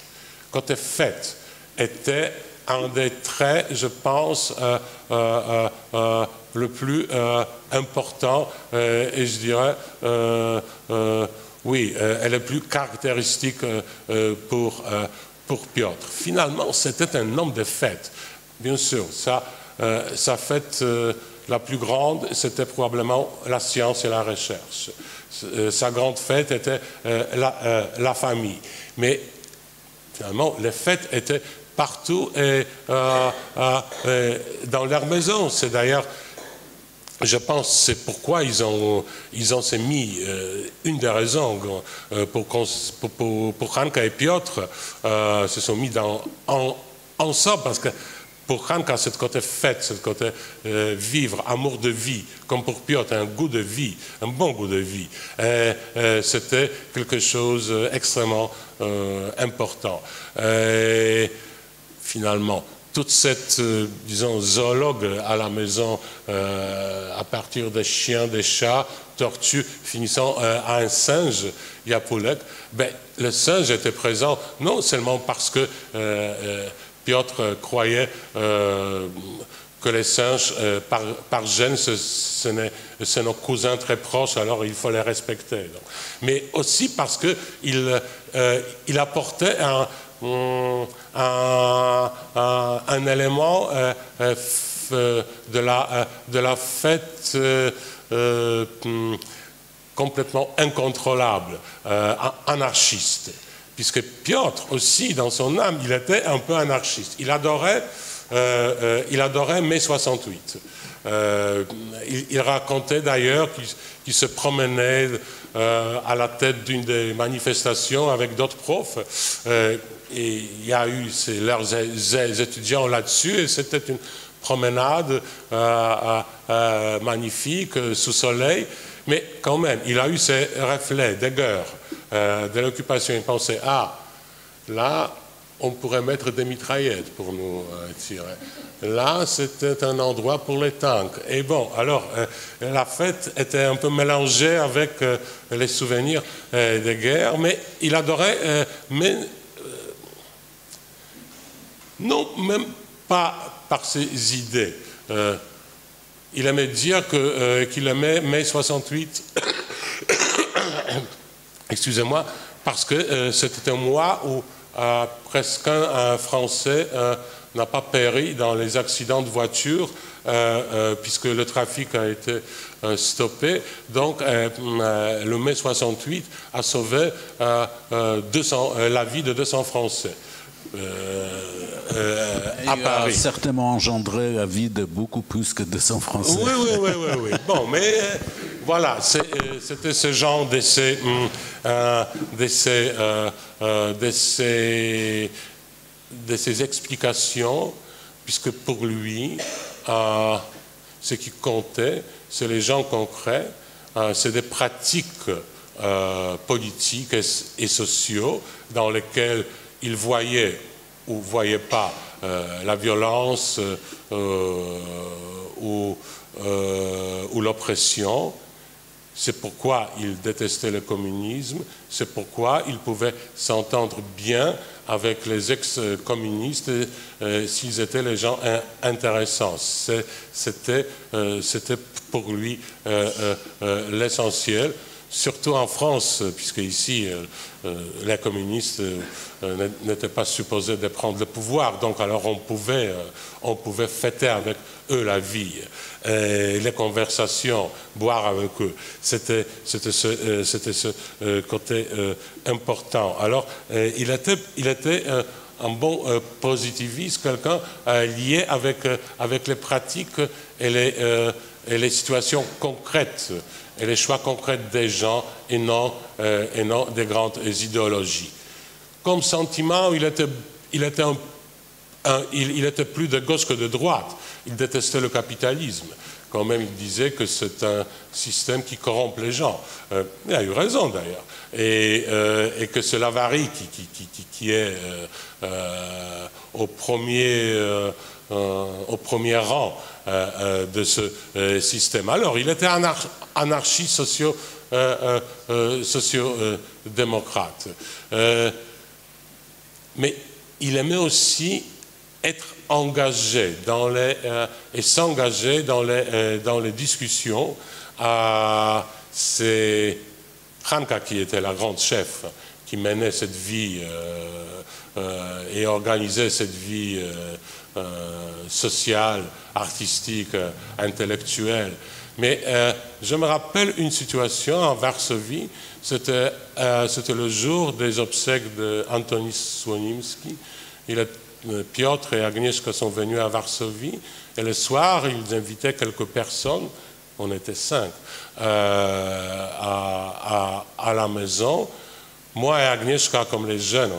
Côté fête était un des traits, je pense, le plus important, et je dirais, oui, elle est plus caractéristique pour Piotr. Finalement, c'était un homme de fête. Bien sûr, sa fête la plus grande, c'était probablement la science et la recherche. Sa grande fête était la famille. Mais finalement, les fêtes étaient partout et dans leur maison. C'est d'ailleurs, je pense, c'est pourquoi ils ont s'est mis, une des raisons pour Hanka et Piotr se sont mis ensemble, parce que pour Hanka, c'est le côté fête, c'est le côté vivre, amour de vie, comme pour Piotr, un goût de vie, un bon goût de vie. C'était quelque chose d'extrêmement important. Finalement, toute cette, disons, zoologue à la maison, à partir des chiens, des chats, tortues, finissant à un singe, Yapulek, ben, le singe était présent non seulement parce que Piotr croyait que les singes, par gène, c'est nos cousins très proches, alors il faut les respecter. Donc. Mais aussi parce qu'il apportait un élément de la fête complètement incontrôlable, anarchiste. Puisque Piotr aussi, dans son âme, il était un peu anarchiste. Il adorait il adorait mai 68. Il racontait d'ailleurs qu'il se promenait à la tête d'une des manifestations avec d'autres profs. Et il y a eu leurs étudiants là-dessus, et c'était une promenade magnifique, sous soleil. Mais quand même, il a eu ces reflets d'aigreur de l'occupation. Il pensait, ah, là, on pourrait mettre des mitraillettes pour nous tirer. Là, c'était un endroit pour les tanks. Et bon, alors, la fête était un peu mélangée avec les souvenirs des guerres, mais il adorait, non, même pas par ses idées. Il aimait dire qu'il aimait mai 68, excusez-moi, parce que c'était un mois où presque un Français n'a pas péri dans les accidents de voiture, puisque le trafic a été stoppé. Donc, le mai 68 a sauvé la vie de 200 Français. À Paris. Il a certainement engendré la vie de beaucoup plus que 200 Français. Oui. Bon, mais voilà, c'était ce genre d'essai, de ces explications, puisque pour lui, ce qui comptait, c'est les gens concrets, c'est des pratiques politiques et sociaux dans lesquels il voyait ou ne voyait pas la violence ou l'oppression. C'est pourquoi il détestait le communisme, c'est pourquoi il pouvait s'entendre bien avec les ex-communistes s'ils étaient les gens intéressants. C'était pour lui l'essentiel, surtout en France, puisque ici, les communistes n'étaient pas supposés de prendre le pouvoir, donc alors on pouvait fêter avec eux la vie, les conversations, boire avec eux. C'était ce côté important. Alors, il était un bon positiviste, quelqu'un lié avec les pratiques et les situations concrètes et les choix concrets des gens et non des grandes idéologies. Comme sentiment, il était plus de gauche que de droite. Il détestait le capitalisme. Quand même, il disait que c'est un système qui corrompt les gens. Il a eu raison d'ailleurs. Et que c'est l'avarie qui est au premier rang de ce système. Alors, il était anarchiste socio-démocrate. Mais il aimait aussi être engagé et s'engager dans les discussions. C'est Hanka qui était la grande chef qui menait cette vie et organisait cette vie sociale, artistique, intellectuelle. Mais je me rappelle une situation en Varsovie, c'était le jour des obsèques d'Antoni Słonimski. Piotr et Agnieszka sont venus à Varsovie, et le soir, ils invitaient quelques personnes, on était 5, à la maison. Moi et Agnieszka, comme les jeunes,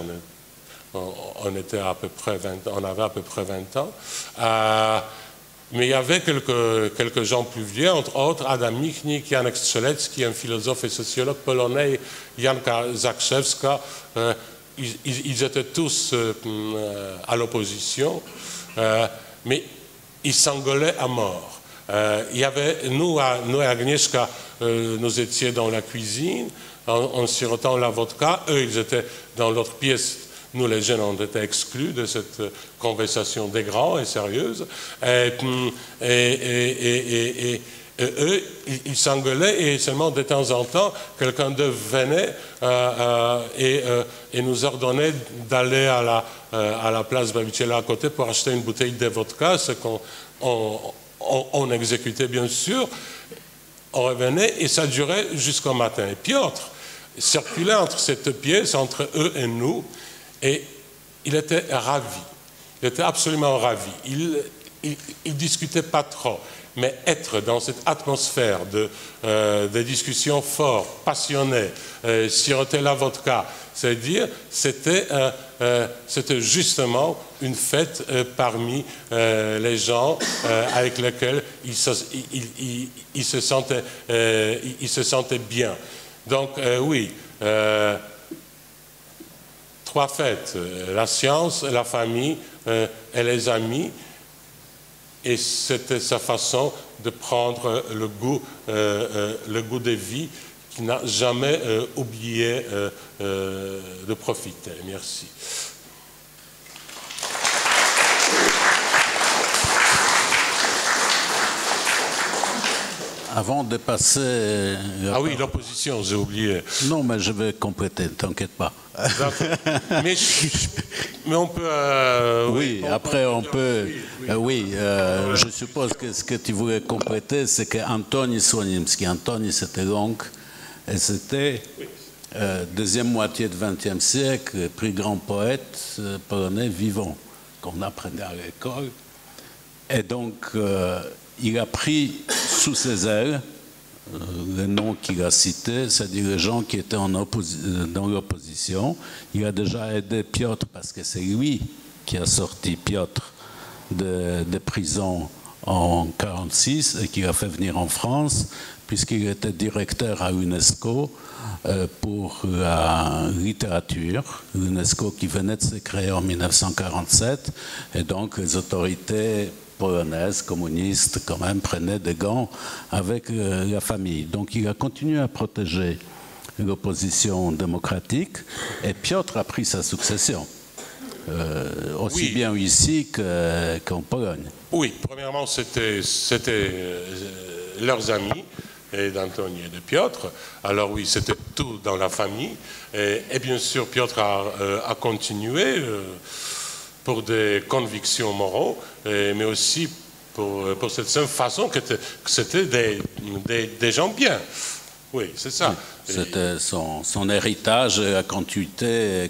on était à peu près 20 ans, on avait à peu près 20 ans. Mais il y avait quelques gens plus vieux, entre autres Adam Michnik, Janek Strzelecki, un philosophe et sociologue polonais, Janka Zakrzewska. Ils étaient tous à l'opposition, mais ils s'engueulaient à mort. Il y avait, nous et Agnieszka, nous étions dans la cuisine, en sirotant la vodka. Eux, ils étaient dans l'autre pièce. Nous, les jeunes, on était exclus de cette conversation des grands et sérieuse. Et eux, ils s'engueulaient, et seulement de temps en temps, quelqu'un d'eux venait et nous ordonnait d'aller à la place Babicella à côté pour acheter une bouteille de vodka, ce qu'on exécutait bien sûr. On revenait et ça durait jusqu'au matin. Et Piotr circulait entre cette pièce, entre eux et nous, et il était ravi. Il était absolument ravi. Il discutait pas trop. Mais être dans cette atmosphère de discussions fortes, passionnées, siroter la vodka, c'est-à-dire c'était justement une fête parmi les gens avec lesquels il se sentait bien. Donc oui, 3 fêtes, la science, la famille et les amis. Et c'était sa façon de prendre le goût de vie, qui n'a jamais oublié de profiter. Merci. Avant de passer... Ah oui, l'opposition, j'ai oublié. Non, mais je vais compléter, ne t'inquiète pas. mais on peut... oui, après on peut... Oui, je suppose que ce que tu voulais compléter, c'est qu'Antoni Słonimski, Antoni c'était donc, et c'était deuxième moitié du XXe siècle, le plus grand poète polonais vivant, qu'on apprenait à l'école. Et donc, il a pris sous ses ailes les noms qu'il a cités, c'est-à-dire les gens qui étaient dans l'opposition. Il a déjà aidé Piotr parce que c'est lui qui a sorti Piotr de prison en 1946 et qui l'a fait venir en France, puisqu'il était directeur à l'UNESCO pour la littérature, l'UNESCO qui venait de se créer en 1947, et donc les autorités polonaises, communistes, quand même, prenaient des gants avec la famille. Donc il a continué à protéger l'opposition démocratique, et Piotr a pris sa succession, aussi bien ici qu'en Pologne. Oui, premièrement, c'était leurs amis, et d'Antoni et de Piotr. Alors oui, c'était tout dans la famille. Et bien sûr, Piotr a continué pour des convictions morales, mais aussi pour cette simple façon que c'était des gens bien. Oui, c'est ça. C'était son héritage et la continuité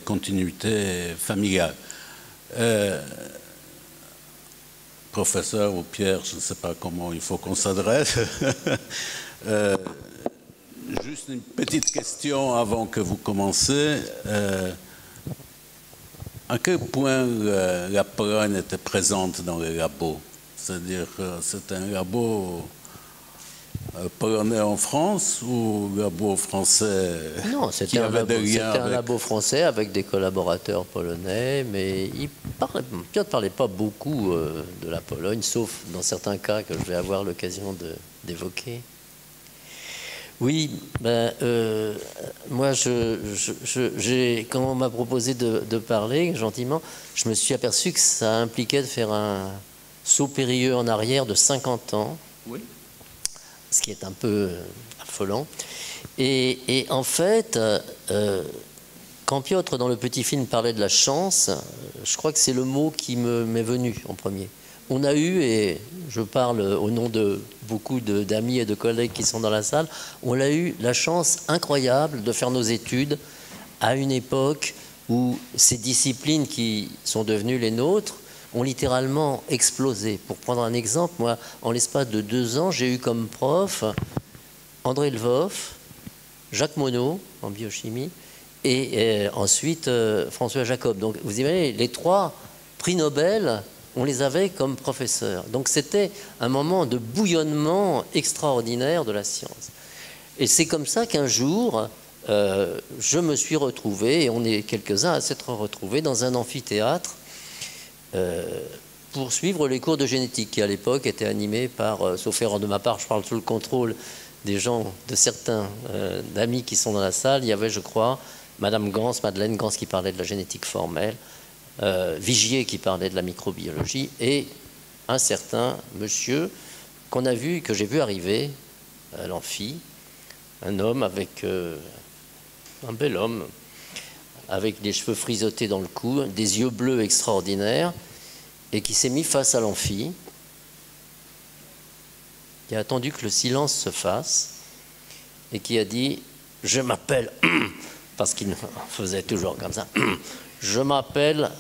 familiale. Professeur ou Pierre, je ne sais pas comment il faut qu'on s'adresse. Juste une petite question avant que vous commenciez. À quel point la Pologne était présente dans les labos? C'est-à-dire, c'est un labo polonais en France ou labo français? Non, c'était un labo français avec des collaborateurs polonais, mais Piotr ne parlait pas beaucoup de la Pologne, sauf dans certains cas que je vais avoir l'occasion d'évoquer. Oui, moi, quand on m'a proposé de parler, gentiment, je me suis aperçu que ça impliquait de faire un saut périlleux en arrière de 50 ans, oui. Ce qui est un peu affolant. Et en fait, quand Piotr, dans le petit film, parlait de la chance, je crois que c'est le mot qui m'est venu en premier. On a eu, et je parle au nom de beaucoup d'amis et de collègues qui sont dans la salle, on a eu la chance incroyable de faire nos études à une époque où ces disciplines qui sont devenues les nôtres ont littéralement explosé. Pour prendre un exemple, moi, en l'espace de 2 ans, j'ai eu comme prof André Lvov, Jacques Monod en biochimie, et ensuite François Jacob. Donc vous imaginez, les 3 prix Nobel, on les avait comme professeurs. Donc c'était un moment de bouillonnement extraordinaire de la science. Et c'est comme ça qu'un jour, je me suis retrouvé, et on est quelques-uns à s'être retrouvés dans un amphithéâtre pour suivre les cours de génétique qui à l'époque étaient animés par, sauf erreur de ma part, je parle sous le contrôle des gens, de certains amis qui sont dans la salle. Il y avait, je crois, Madame Gans, Madeleine Gans qui parlait de la génétique formelle, Vigier qui parlait de la microbiologie, et un certain monsieur qu'on a vu, que j'ai vu arriver à l'amphi, un homme avec un bel homme avec des cheveux frisottés dans le cou, des yeux bleus extraordinaires, et qui s'est mis face à l'amphi, qui a attendu que le silence se fasse, et qui a dit « Je m'appelle », parce qu'il faisait toujours comme ça, « Je m'appelle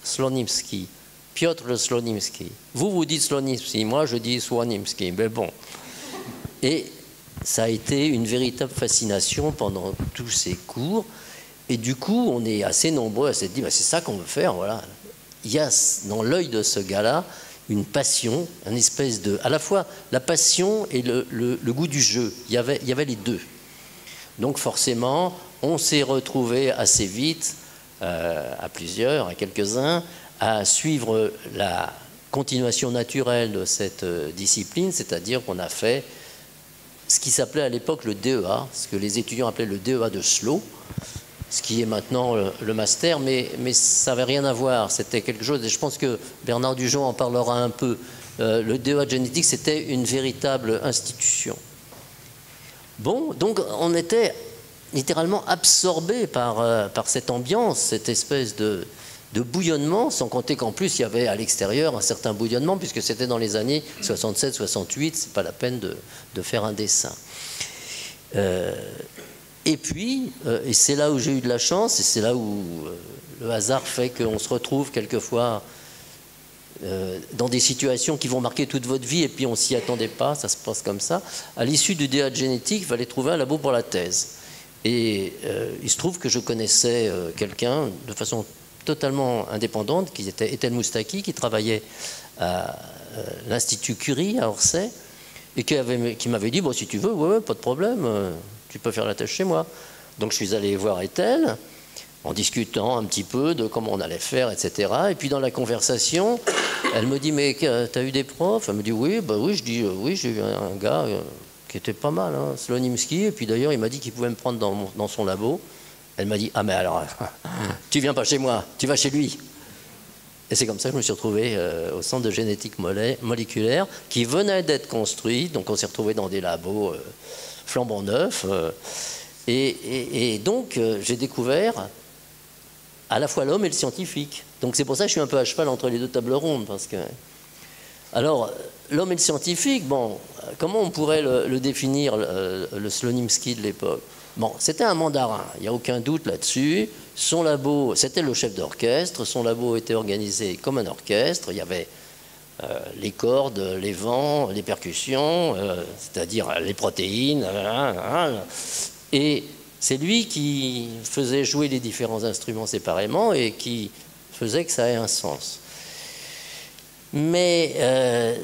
Słonimski, Piotr Slonimski. Vous dites Slonimski, moi je dis Swanimski, mais bon. Et ça a été une véritable fascination pendant tous ces cours. Et du coup, on est assez nombreux à s'être dit, bah, c'est ça qu'on veut faire, voilà. Il y a dans l'œil de ce gars-là une passion, une espèce de... À la fois la passion et le goût du jeu. Il y avait les deux. Donc forcément, on s'est retrouvés assez vite, à plusieurs, à quelques-uns, à suivre la continuation naturelle de cette discipline, c'est-à-dire qu'on a fait ce qui s'appelait à l'époque le DEA, ce que les étudiants appelaient le DEA de SLO, ce qui est maintenant le master, mais ça n'avait rien à voir. C'était quelque chose, et je pense que Bernard Dujon en parlera un peu. Le DEA de génétique, c'était une véritable institution. Bon, donc on était littéralement absorbé par cette ambiance, cette espèce de bouillonnement, sans compter qu'en plus il y avait à l'extérieur un certain bouillonnement, puisque c'était dans les années 67-68, c'est pas la peine de faire un dessin. Et puis, et c'est là où j'ai eu de la chance, et c'est là où le hasard fait qu'on se retrouve quelquefois dans des situations qui vont marquer toute votre vie, et puis on ne s'y attendait pas, ça se passe comme ça. À l'issue du DEA de génétique, il fallait trouver un labo pour la thèse. Et il se trouve que je connaissais quelqu'un de façon totalement indépendante, qui était Etel Moustaki, qui travaillait à l'Institut Curie à Orsay, et qui m'avait dit, bon, si tu veux, ouais, pas de problème, tu peux faire la thèse chez moi. Donc je suis allé voir Etel, en discutant un petit peu de comment on allait faire, etc. Et puis dans la conversation, elle me dit, mais tu as eu des profs? Elle me dit, oui, bah oui. Je dis, oui, j'ai eu un gars qui était pas mal, hein, Slonimski, et puis d'ailleurs il m'a dit qu'il pouvait me prendre dans son labo. Elle m'a dit, ah mais alors, tu viens pas chez moi, tu vas chez lui. Et c'est comme ça que je me suis retrouvé au centre de génétique moléculaire, qui venait d'être construit, donc on s'est retrouvé dans des labos flambant neufs, et donc j'ai découvert à la fois l'homme et le scientifique. Donc c'est pour ça que je suis un peu à cheval entre les deux tables rondes, parce que... Alors, l'homme et le scientifique, bon, comment on pourrait le définir, le Slonimski de l'époque? Bon, c'était un mandarin, il n'y a aucun doute là-dessus. Son labo, c'était le chef d'orchestre, son labo était organisé comme un orchestre, il y avait les cordes, les vents, les percussions, c'est-à-dire les protéines, et c'est lui qui faisait jouer les différents instruments séparément et qui faisait que ça ait un sens. Mais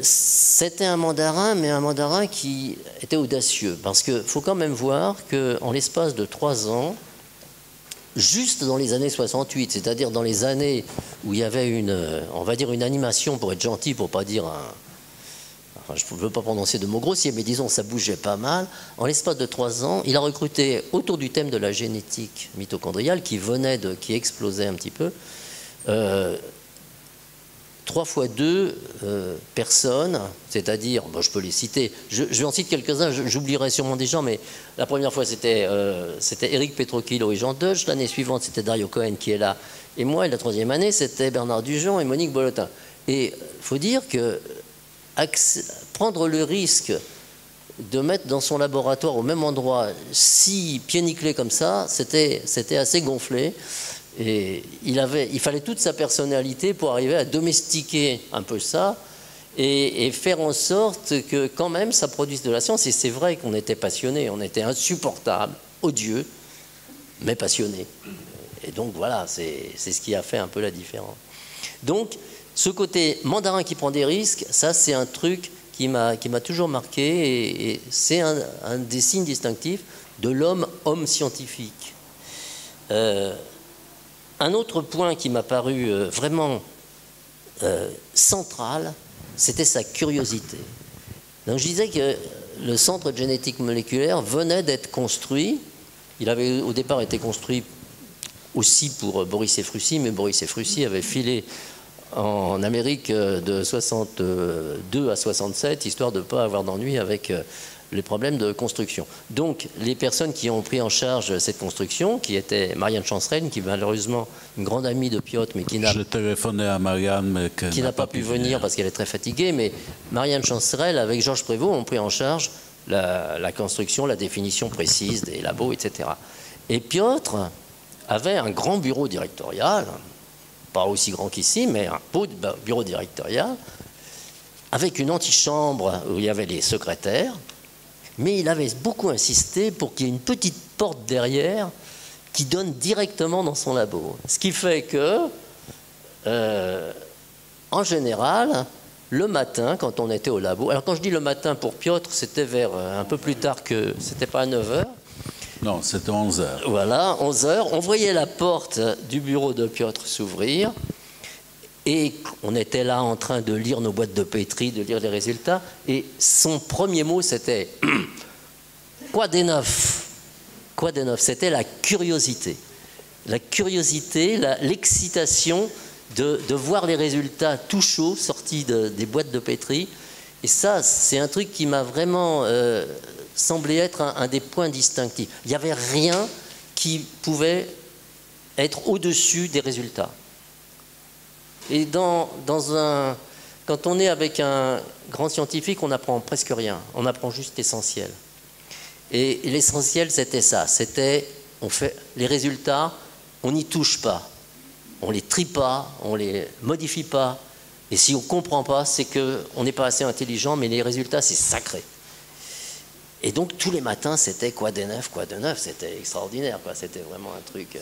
c'était un mandarin, mais un mandarin qui était audacieux, parce qu'il faut quand même voir qu'en l'espace de 3 ans, juste dans les années 68, c'est-à-dire dans les années où il y avait on va dire une animation, pour être gentil, pour pas dire enfin, je ne veux pas prononcer de mots grossiers, mais disons ça bougeait pas mal. En l'espace de 3 ans, il a recruté autour du thème de la génétique mitochondriale qui explosait un petit peu. 3 fois 2 personnes, c'est-à-dire, bon, je peux les citer, je en cite quelques-uns, j'oublierai sûrement des gens, mais la première fois c'était Éric Petrocchi, Jean Deuche, l'année suivante c'était Dario Cohen qui est là, et moi, et la 3e année c'était Bernard Dujon et Monique Bolotin. Et il faut dire que prendre le risque de mettre dans son laboratoire au même endroit 6 pieds nickelés comme ça, c'était assez gonflé. Et il fallait toute sa personnalité pour arriver à domestiquer un peu ça et faire en sorte que quand même ça produise de la science. Et c'est vrai qu'on était passionnés, on était insupportables, odieux, mais passionnés. Et donc voilà, c'est ce qui a fait un peu la différence. Donc ce côté mandarin qui prend des risques, ça c'est un truc qui m'a toujours marqué et c'est un des signes distinctifs de l'homme scientifique. Un autre point qui m'a paru vraiment central, c'était sa curiosité. Donc je disais que le centre de génétique moléculaire venait d'être construit. Il avait au départ été construit aussi pour Boris Ephrussi, mais Boris Ephrussi avait filé en Amérique de 62 à 67, histoire de ne pas avoir d'ennui avec les problèmes de construction. Donc, les personnes qui ont pris en charge cette construction, qui était Marianne Chancerelle, qui malheureusement une grande amie de Piotr, mais qui n'a pas pu venir parce qu'elle est très fatiguée, mais Marianne Chancerelle, avec Georges Prévost, ont pris en charge la construction, la définition précise des labos, etc. Et Piotr avait un grand bureau directorial, pas aussi grand qu'ici, mais un beau bureau directorial, avec une antichambre où il y avait les secrétaires, mais il avait beaucoup insisté pour qu'il y ait une petite porte derrière qui donne directement dans son labo. Ce qui fait que, en général, le matin, quand on était au labo, alors quand je dis le matin pour Piotr, c'était vers un peu plus tard que, c'était pas à 9h. Non, c'était 11h. Voilà, 11h, on voyait la porte du bureau de Piotr s'ouvrir, et on était là en train de lire nos boîtes de pétri, de lire les résultats, et son premier mot c'était « Quoi de neuf ?» Quoi de neuf? C'était la curiosité. La curiosité, l'excitation de voir les résultats tout chauds sortis des boîtes de pétri. Et ça, c'est un truc qui m'a vraiment semblé être un des points distinctifs. Il n'y avait rien qui pouvait être au-dessus des résultats. Et quand on est avec un grand scientifique, on n'apprend presque rien. On apprend juste l'essentiel. Et l'essentiel, c'était ça. C'était, on fait les résultats, on n'y touche pas. On les trie pas, on les modifie pas. Et si on ne comprend pas, c'est qu'on n'est pas assez intelligent, mais les résultats, c'est sacré. Et donc, tous les matins, c'était quoi de neuf, c'était extraordinaire, quoi. C'était vraiment un truc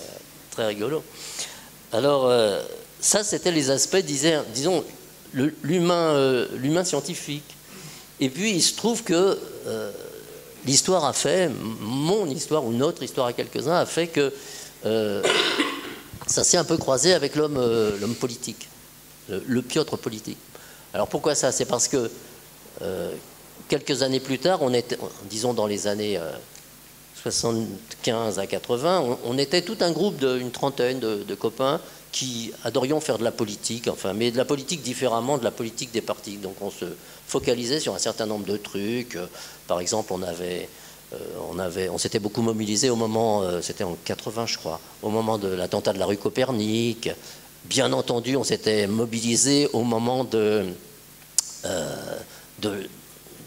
très rigolo. Alors, ça, c'était les aspects, disons, l'humain scientifique. Et puis, il se trouve que l'histoire a fait, mon histoire ou notre histoire à quelques-uns a fait que ça s'est un peu croisé avec l'homme politique, le Piotr politique. Alors pourquoi ça? C'est parce que quelques années plus tard, on était, disons dans les années 75 à 80, on était tout un groupe d'une trentaine de copains qui adorions faire de la politique, enfin, mais de la politique différemment de la politique des partis. Donc on se focalisait sur un certain nombre de trucs. Par exemple, on s'était beaucoup mobilisé au moment, c'était en 80 je crois, au moment de l'attentat de la rue Copernic. Bien entendu, on s'était mobilisé au moment de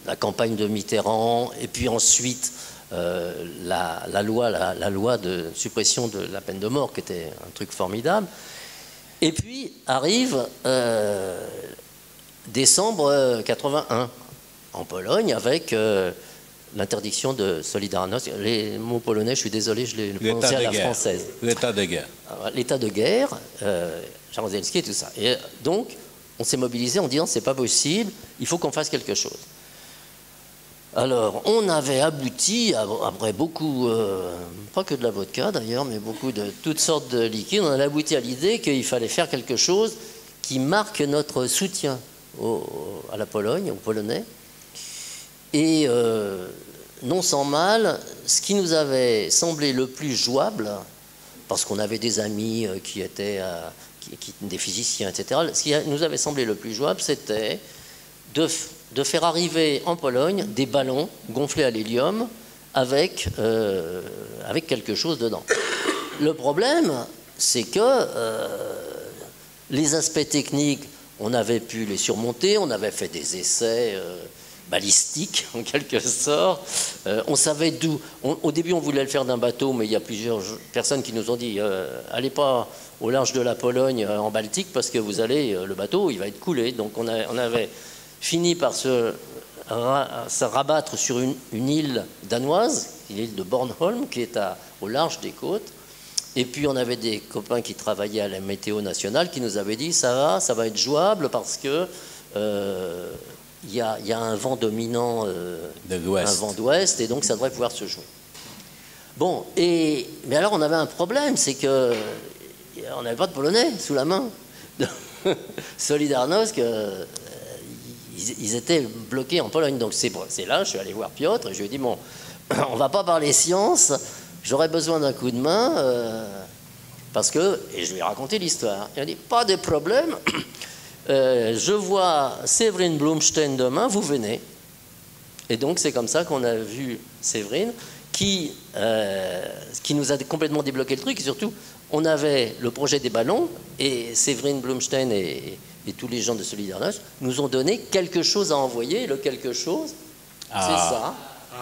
la campagne de Mitterrand, et puis ensuite la loi de suppression de la peine de mort, qui était un truc formidable. Et puis arrive décembre 81 en Pologne avec l'interdiction de Solidarność. Les mots polonais, je suis désolé, je les prononçais à la française. L'état de guerre. L'état de guerre, Jaruzelski et tout ça. Et donc, on s'est mobilisé en disant c'est pas possible, il faut qu'on fasse quelque chose. Alors, on avait abouti, après beaucoup, pas que de la vodka d'ailleurs, mais beaucoup de toutes sortes de liquides, on avait abouti à l'idée qu'il fallait faire quelque chose qui marque notre soutien à la Pologne, aux Polonais. Et non sans mal, ce qui nous avait semblé le plus jouable, parce qu'on avait des amis qui étaient des physiciens, etc., ce qui nous avait semblé le plus jouable, c'était de faire arriver en Pologne des ballons gonflés à l'hélium avec quelque chose dedans. Le problème, c'est que les aspects techniques, on avait pu les surmonter, on avait fait des essais balistiques, en quelque sorte. On savait d'où... Au début, on voulait le faire d'un bateau, mais il y a plusieurs personnes qui nous ont dit allez pas au large de la Pologne, en Baltique, parce que le bateau, il va être coulé. Donc on avait fini par se rabattre sur une île danoise, l'île de Bornholm, qui est au large des côtes. Et puis on avait des copains qui travaillaient à la météo nationale qui nous avaient dit ça va être jouable parce que il y a un vent dominant, un vent d'ouest, et donc ça devrait pouvoir se jouer. Bon, mais alors on avait un problème, c'est que on n'avait pas de Polonais sous la main. Solidarność, ils étaient bloqués en Pologne. Donc c'est là, je suis allé voir Piotr et je lui ai dit bon, on va pas parler science, j'aurais besoin d'un coup de main parce que, et je lui ai raconté l'histoire. Il a dit pas de problème, je vois Séverine Blumstein demain, vous venez. Et donc c'est comme ça qu'on a vu Séverine qui nous a complètement débloqué le truc. Et surtout, on avait le projet des ballons et Séverine Blumstein et tous les gens de Solidarność nous ont donné quelque chose à envoyer. Le quelque chose, c'est ça.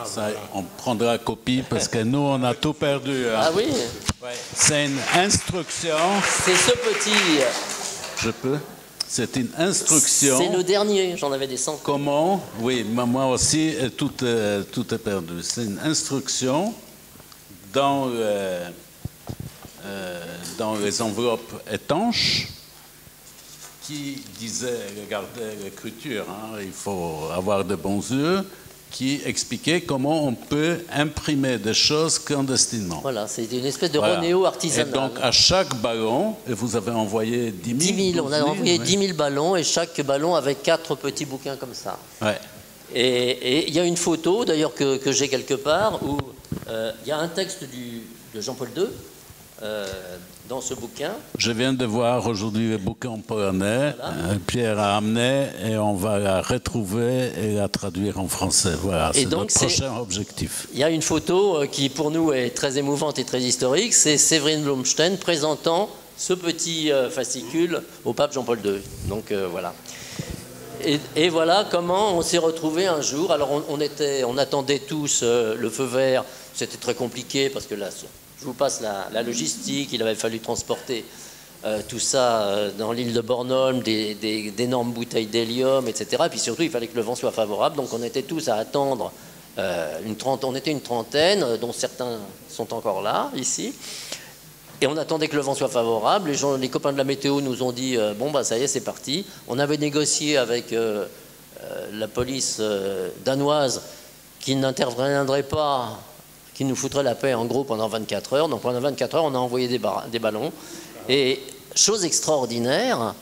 Ça, on prendra copie parce que nous, on a tout perdu. Hein. Ah oui. Ouais. C'est une instruction. C'est ce petit Je peux? C'est une instruction. C'est le dernier, j'en avais des centaines. Comment? Oui, moi aussi, tout est perdu. C'est une instruction dans les enveloppes étanches qui disait, regardez l'écriture, hein, il faut avoir de bons yeux, qui expliquait comment on peut imprimer des choses clandestinement. Voilà, c'est une espèce de Ronéo artisanal. Et donc, à chaque ballon, et vous avez envoyé 10 000 10 000, on a envoyé 10 000 ballons, et chaque ballon avait 4 petits bouquins comme ça. Ouais. Et il y a une photo, d'ailleurs, que j'ai quelque part, où il y a un texte de Jean-Paul II, dans ce bouquin. Je viens de voir aujourd'hui le bouquin en polonais. Voilà. Pierre a amené et on va la retrouver et la traduire en français. Voilà, c'est notre prochain objectif. Il y a une photo qui pour nous est très émouvante et très historique. C'est Séverine Blomstein présentant ce petit fascicule au pape Jean-Paul II. Donc voilà. Et voilà comment on s'est retrouvés un jour. Alors on attendait tous le feu vert. C'était très compliqué parce que là, je vous passe la logistique. Il avait fallu transporter tout ça dans l'île de Bornholm, d'énormes bouteilles d'hélium, etc. Et puis surtout, il fallait que le vent soit favorable. Donc on était tous à attendre on était une trentaine, dont certains sont encore là, ici. Et on attendait que le vent soit favorable. Les copains de la météo nous ont dit bon, bah ça y est, c'est parti. On avait négocié avec la police danoise qui n'interviendrait pas, qui nous foutrait la paix en gros pendant 24 heures. Donc pendant 24 heures, on a envoyé des ballons. Et chose extraordinaire,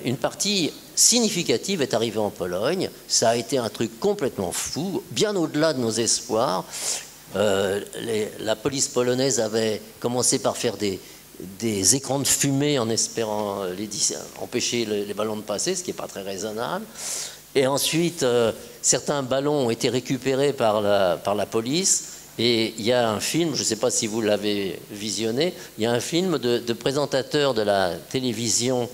une partie significative est arrivée en Pologne. Ça a été un truc complètement fou, bien au-delà de nos espoirs. La police polonaise avait commencé par faire des écrans de fumée en espérant empêcher les ballons de passer, ce qui n'est pas très raisonnable. Et ensuite, certains ballons ont été récupérés par la police. Et il y a un film, je ne sais pas si vous l'avez visionné, il y a un film de présentateurs de la télévision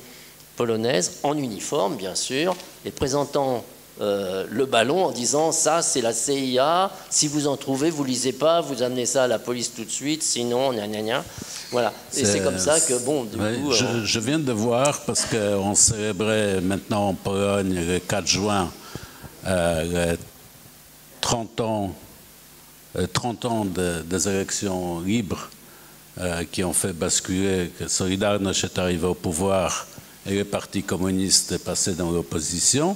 polonaise, en uniforme bien sûr, et présentant le ballon en disant « ça c'est la CIA, si vous en trouvez, vous lisez pas, vous amenez ça à la police tout de suite, sinon gna gna gna ». Voilà, et c'est comme ça que bon, du coup... Je viens de voir, parce qu'on célébrait maintenant en Pologne le 4 juin les 30 ans des élections libres qui ont fait basculer que Solidarność est arrivé au pouvoir et le Parti communiste est passé dans l'opposition.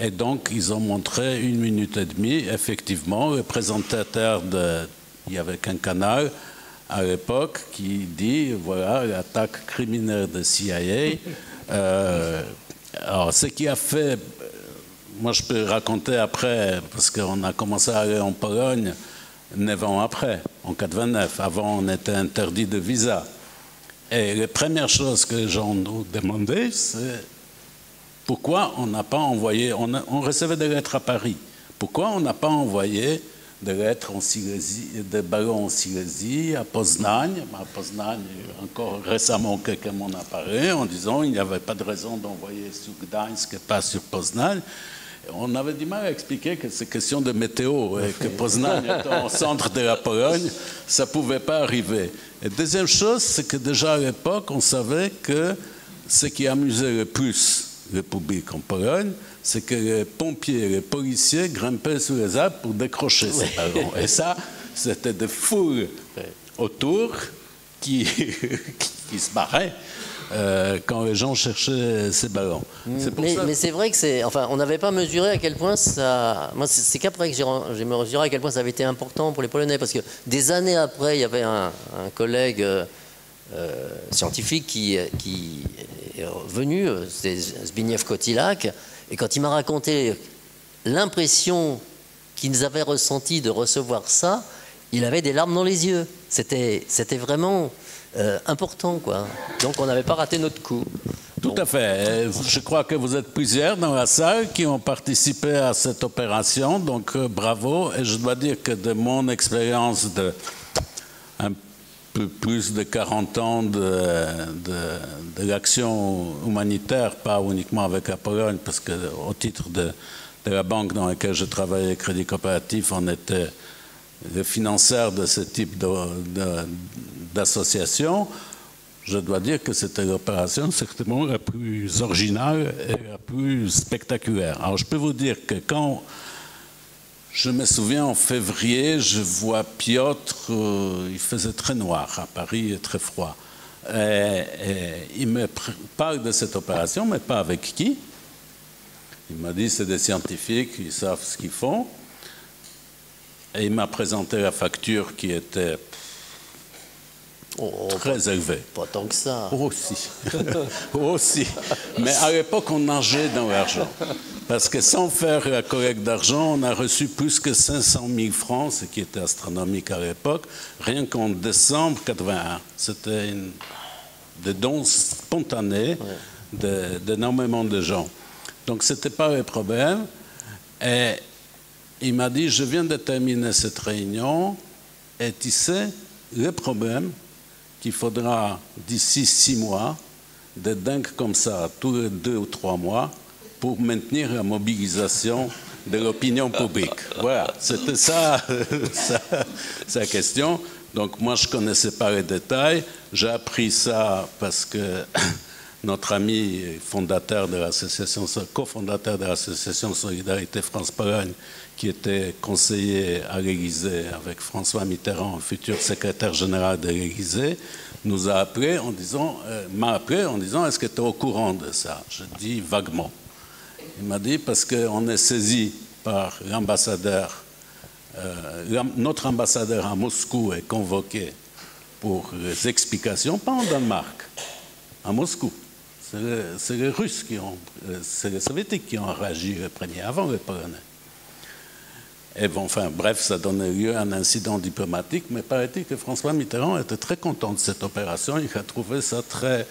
Et donc, ils ont montré 1 minute et demie, effectivement, le présentateur il y avait qu'un canal à l'époque qui dit, voilà, l'attaque criminelle de CIA. Alors, ce qui a fait... Moi, je peux raconter après, parce qu'on a commencé à aller en Pologne 9 ans après, en 89. Avant, on était interdit de visa. Et la première chose que les gens nous demandaient, c'est pourquoi on n'a pas envoyé... On recevait des lettres à Paris. Pourquoi on n'a pas envoyé des lettres en Silésie, des ballons en Silésie, à Poznań? À Poznań, encore récemment, quelqu'un m'en a parlé en disant qu'il n'y avait pas de raison d'envoyer sur Gdańsk et pas sur Poznań. On avait du mal à expliquer que c'est question de météo et que Poznań étant au centre de la Pologne, ça ne pouvait pas arriver. Et deuxième chose, c'est que déjà à l'époque, on savait que ce qui amusait le plus le public en Pologne, c'est que les pompiers et les policiers grimpaient sur les arbres pour décrocher ces ballons. Et ça, c'était des foules autour qui se barraient. Quand les gens cherchaient ces ballons. Mais c'est vrai que c'est... Enfin, on n'avait pas mesuré à quel point ça... Moi, c'est qu'après que j'ai mesuré à quel point ça avait été important pour les Polonais, parce que des années après, il y avait un collègue scientifique qui est venu, c'est Zbigniew Kotilak, et quand il m'a raconté l'impression qu'ils avaient ressentie de recevoir ça, il avait des larmes dans les yeux. C'était vraiment... important, quoi. Donc on n'avait pas raté notre coup. Tout à fait. Je crois que vous êtes plusieurs dans la salle qui ont participé à cette opération, donc bravo. Et je dois dire que de mon expérience de un peu plus de 40 ans de l'action humanitaire, pas uniquement avec la Pologne, parce qu'au titre de la banque dans laquelle je travaillais, Crédit Coopératif, on était le financeur de ce type d'association, je dois dire que c'était l'opération certainement la plus originale et la plus spectaculaire. Alors je peux vous dire que quand je me souviens en février, je vois Piotr, il faisait très noir à Paris et très froid. Et il me parle de cette opération, mais pas avec qui. Il m'a dit c'est des scientifiques, ils savent ce qu'ils font. Et il m'a présenté la facture qui était très élevée. Pas tant que ça. Aussi. Aussi. Mais à l'époque, on nageait dans l'argent. Parce que sans faire la collecte d'argent, on a reçu plus que 500 000 francs, ce qui était astronomique à l'époque, rien qu'en décembre 81. C'était des dons spontanés d'énormément de gens. Donc, ce n'était pas le problème. Et il m'a dit, je viens de terminer cette réunion, et tu sais, le problème, qu'il faudra d'ici 6 mois, des dingues comme ça, tous les 2 ou 3 mois, pour maintenir la mobilisation de l'opinion publique. Voilà, c'était ça, sa question. Donc moi, je ne connaissais pas les détails. J'ai appris ça parce que notre ami fondateur de l'association, cofondateur de l'association Solidarité France-Pologne, qui était conseiller à l'Élysée avec François Mitterrand, futur secrétaire général de l'Élysée, nous a appelé en disant, m'a appelé en disant, est-ce que tu es au courant de ça? Je dis vaguement. Il m'a dit parce qu'on est saisi par l'ambassadeur, notre ambassadeur à Moscou est convoqué pour les explications, pas en Danemark, à Moscou. C'est les Russes c'est les Soviétiques qui ont réagi le premier, avant les Polonais. Et bon, enfin, bref, ça donnait lieu à un incident diplomatique, mais paraît-il que François Mitterrand était très content de cette opération. Il a trouvé ça très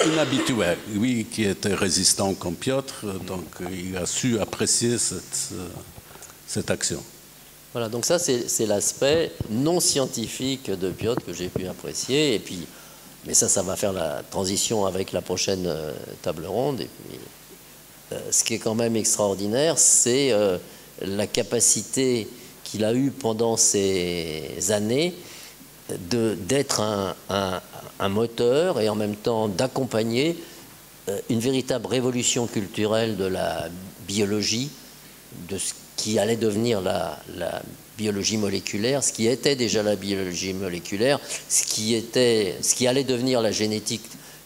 inhabituel. Lui qui était résistant comme Piotr, donc il a su apprécier cette action. Voilà, donc ça, c'est l'aspect non scientifique de Piotr que j'ai pu apprécier. Et puis, mais ça va faire la transition avec la prochaine table ronde. Et puis, ce qui est quand même extraordinaire, c'est la capacité qu'il a eue pendant ces années d'être un moteur et en même temps d'accompagner une véritable révolution culturelle de la biologie, de ce qui allait devenir la biologie moléculaire, ce qui était déjà la biologie moléculaire, ce qui allait devenir la génétique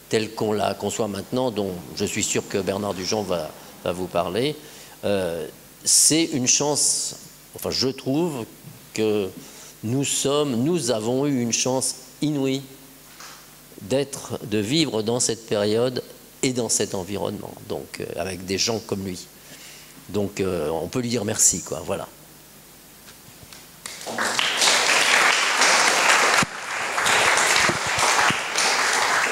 telle qu'on la conçoit maintenant, dont je suis sûr que Bernard Dujon va vous parler. C'est une chance, enfin je trouve que nous avons eu une chance inouïe de vivre dans cette période et dans cet environnement, donc avec des gens comme lui. Donc on peut lui dire merci, quoi, voilà.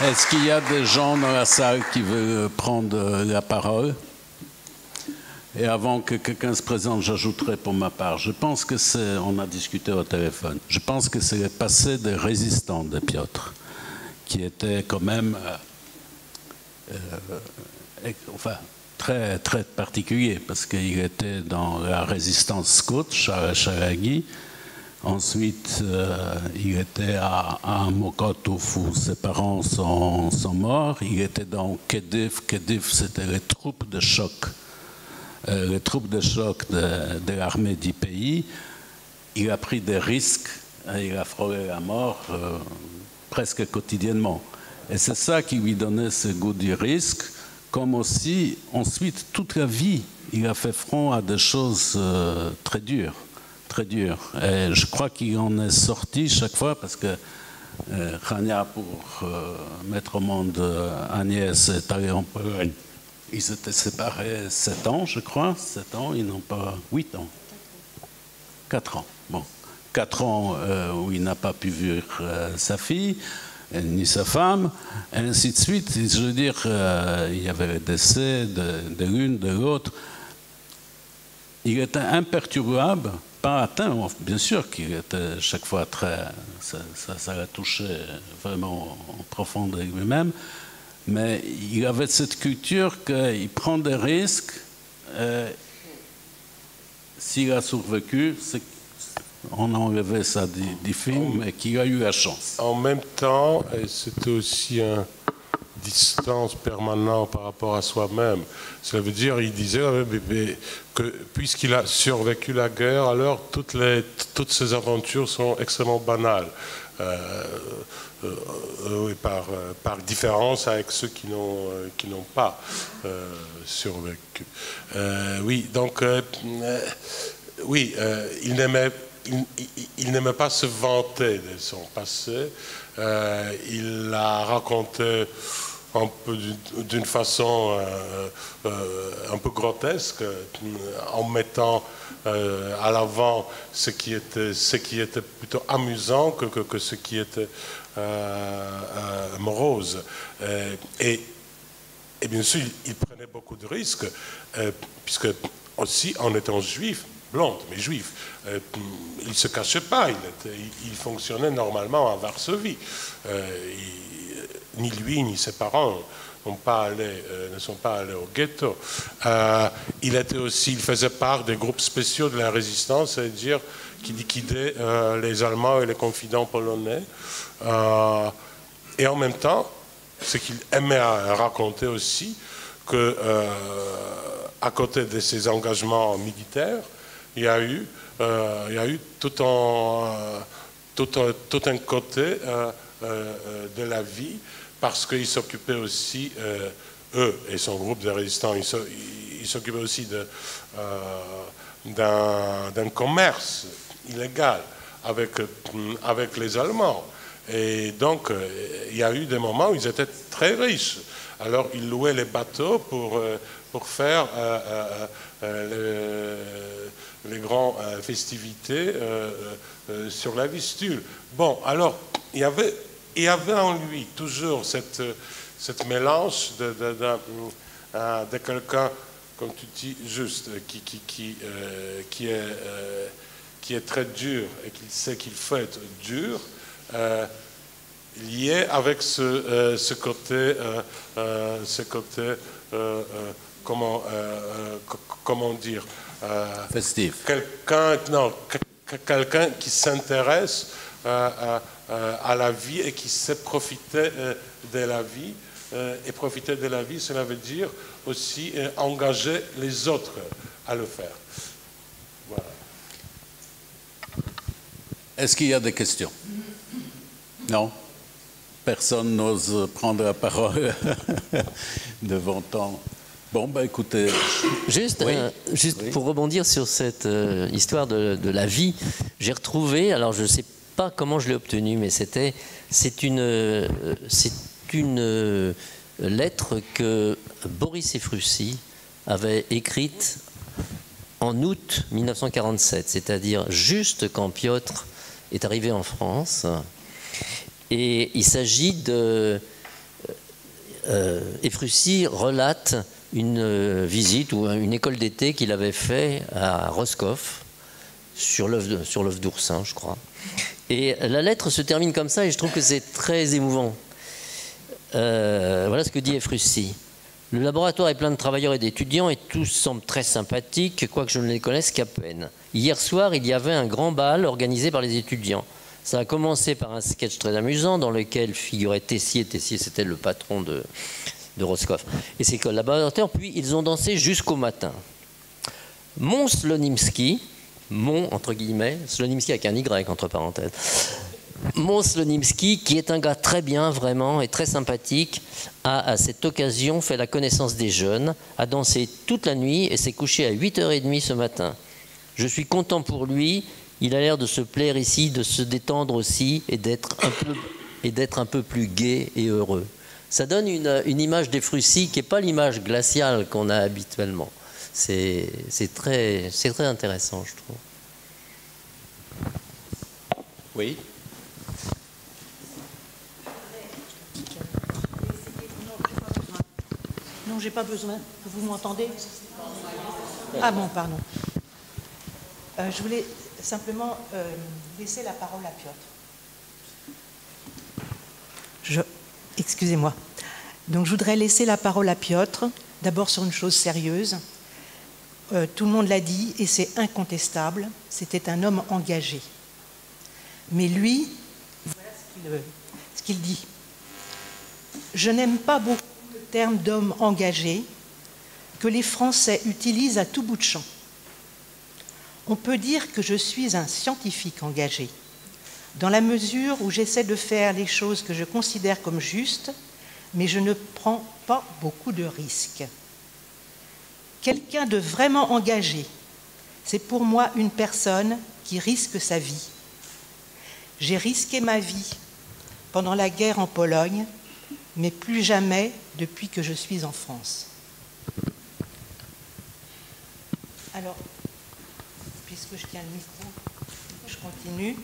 Est-ce qu'il y a des gens dans la salle qui veulent prendre la parole? Et avant que quelqu'un se présente, j'ajouterai pour ma part, je pense que on a discuté au téléphone, je pense que c'est le passé des résistants de Piotr, qui était quand même très, très particulier, parce qu'il était dans la résistance scout, Charagui. Ensuite, il était à Mokotów où ses parents sont morts. Il était dans Kediv. Kediv, c'était les troupes de choc. Les troupes de choc de l'armée du pays. Il a pris des risques, il a frôlé la mort presque quotidiennement. Et c'est ça qui lui donnait ce goût du risque, comme aussi, ensuite, toute la vie, il a fait front à des choses très dures. Très dur. Et je crois qu'il en est sorti chaque fois parce que Rania, pour mettre au monde Agnès, est allé en Pologne. Ils s'étaient séparés 7 ans, je crois. 7 ans, ils n'ont pas... 8 ans. 4 ans. Bon. 4 ans où il n'a pas pu voir sa fille, ni sa femme, et ainsi de suite. Je veux dire, il y avait le décès de l'une, de l'autre. Il était imperturbable. Pas atteint, bien sûr qu'il était chaque fois très... Ça l'a touché vraiment en profondeur lui-même, mais il avait cette culture qu'il prend des risques. S'il a survécu, on a enlevé ça du film et qui a eu la chance. En même temps, c'était aussi une distance permanente par rapport à soi-même. Ça veut dire, il disait que puisqu'il a survécu la guerre, alors toutes ses aventures sont extrêmement banales. Par différence avec ceux qui n'ont pas survécu. Oui, donc, oui, il n'aimait pas se vanter de son passé. Il l'a raconté un peu d'une façon un peu grotesque, en mettant à l'avant ce qui était plutôt amusant que ce qui était morose. Et bien sûr, il prenait beaucoup de risques, puisque aussi en étant juif, blond, mais juif, il ne se cachait pas, il fonctionnait normalement à Varsovie. Ni lui ni ses parents ne sont pas allés au ghetto. Il faisait part des groupes spéciaux de la résistance, c'est-à-dire qui liquidaient les Allemands et les confidents polonais. Et en même temps, ce qu'il aimait raconter aussi, que à côté de ses engagements militaires, il y a eu tout un côté de la vie, parce qu'ils s'occupaient aussi, eux et son groupe de résistants, ils s'occupaient aussi d'un commerce illégal avec les Allemands. Et donc, il y a eu des moments où ils étaient très riches. Alors, ils louaient les bateaux pour faire les grandes festivités sur la Vistule. Bon, alors, il y avait en lui toujours cette mélange de quelqu'un, comme tu dis, juste, qui est très dur et qui sait qu'il faut être dur, lié avec ce côté comment dire, festif. Quelqu'un qui s'intéresse à la vie et qui sait profiter de la vie. Et profiter de la vie, cela veut dire aussi engager les autres à le faire. Voilà. Est-ce qu'il y a des questions? Non? Personne n'ose prendre la parole devant tant. Bon, bah écoutez. Juste pour rebondir sur cette histoire de la vie, j'ai retrouvé, alors je ne sais pas comment je l'ai obtenu, mais c'est une lettre que Boris Ephrussi avait écrite en août 1947, c'est-à-dire juste quand Piotr est arrivé en France. Et il s'agit de... Ephrussi relate une visite ou une école d'été qu'il avait fait à Roscoff, sur l'œuf d'oursin, je crois. Et la lettre se termine comme ça, et je trouve que c'est très émouvant. Voilà ce que dit Ephrussi. Le laboratoire est plein de travailleurs et d'étudiants, et tous semblent très sympathiques, quoique je ne les connaisse qu'à peine. Hier soir, il y avait un grand bal organisé par les étudiants. Ça a commencé par un sketch très amusant dans lequel figurait Tessier. Tessier, c'était le patron de Roscoff et ses collaborateurs. Puis ils ont dansé jusqu'au matin. Mon Slonimski, entre guillemets, Slonimski avec un Y entre parenthèses, Mon Slonimski, qui est un gars très bien vraiment et très sympathique, a à cette occasion fait la connaissance des jeunes, a dansé toute la nuit et s'est couché à 8h30 ce matin. Je suis content pour lui. Il a l'air de se plaire ici, de se détendre aussi et d'être un peu plus gai et heureux. Ça donne une image d'Ephrussi qui n'est pas l'image glaciale qu'on a habituellement. C'est très intéressant, je trouve. Oui. Non, j'ai pas besoin. Vous m'entendez? Ah bon, pardon. Je voulais simplement laisser la parole à Piotr. Excusez-moi. Donc je voudrais laisser la parole à Piotr, d'abord sur une chose sérieuse. tout le monde l'a dit, et c'est incontestable, c'était un homme engagé. Mais lui, voilà ce qu'il dit. Je n'aime pas beaucoup le terme d'homme engagé que les Français utilisent à tout bout de champ. On peut dire que je suis un scientifique engagé, dans la mesure où j'essaie de faire les choses que je considère comme justes, mais je ne prends pas beaucoup de risques. Quelqu'un de vraiment engagé, c'est pour moi une personne qui risque sa vie. J'ai risqué ma vie pendant la guerre en Pologne, mais plus jamais depuis que je suis en France. Alors, puisque je tiens le micro, je continue,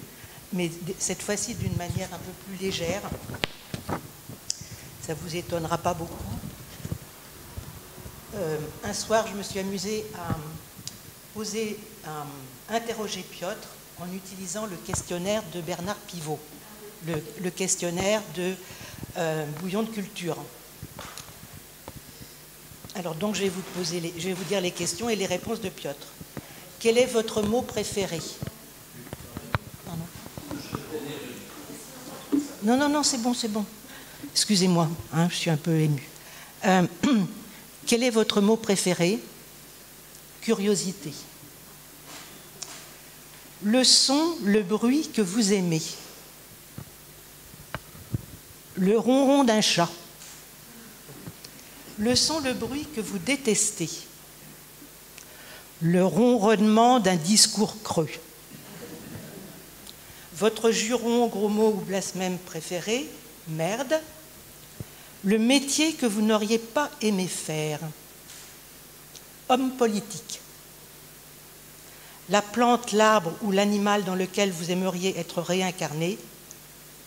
mais cette fois-ci d'une manière un peu plus légère. Ça ne vous étonnera pas beaucoup. Un soir, je me suis amusée à interroger Piotr en utilisant le questionnaire de Bernard Pivot, le questionnaire de Bouillon de culture. Alors donc, je vais vous dire les questions et les réponses de Piotr. Quel est votre mot préféré? Non, c'est bon. Excusez-moi, hein, je suis un peu émue. Quel est votre mot préféré? Curiosité. Le son, le bruit que vous aimez. Le ronron d'un chat. Le son, le bruit que vous détestez. Le ronronnement d'un discours creux. Votre juron, gros mot ou blasphème préféré? Merde. Le métier que vous n'auriez pas aimé faire. Homme politique. La plante, l'arbre ou l'animal dans lequel vous aimeriez être réincarné.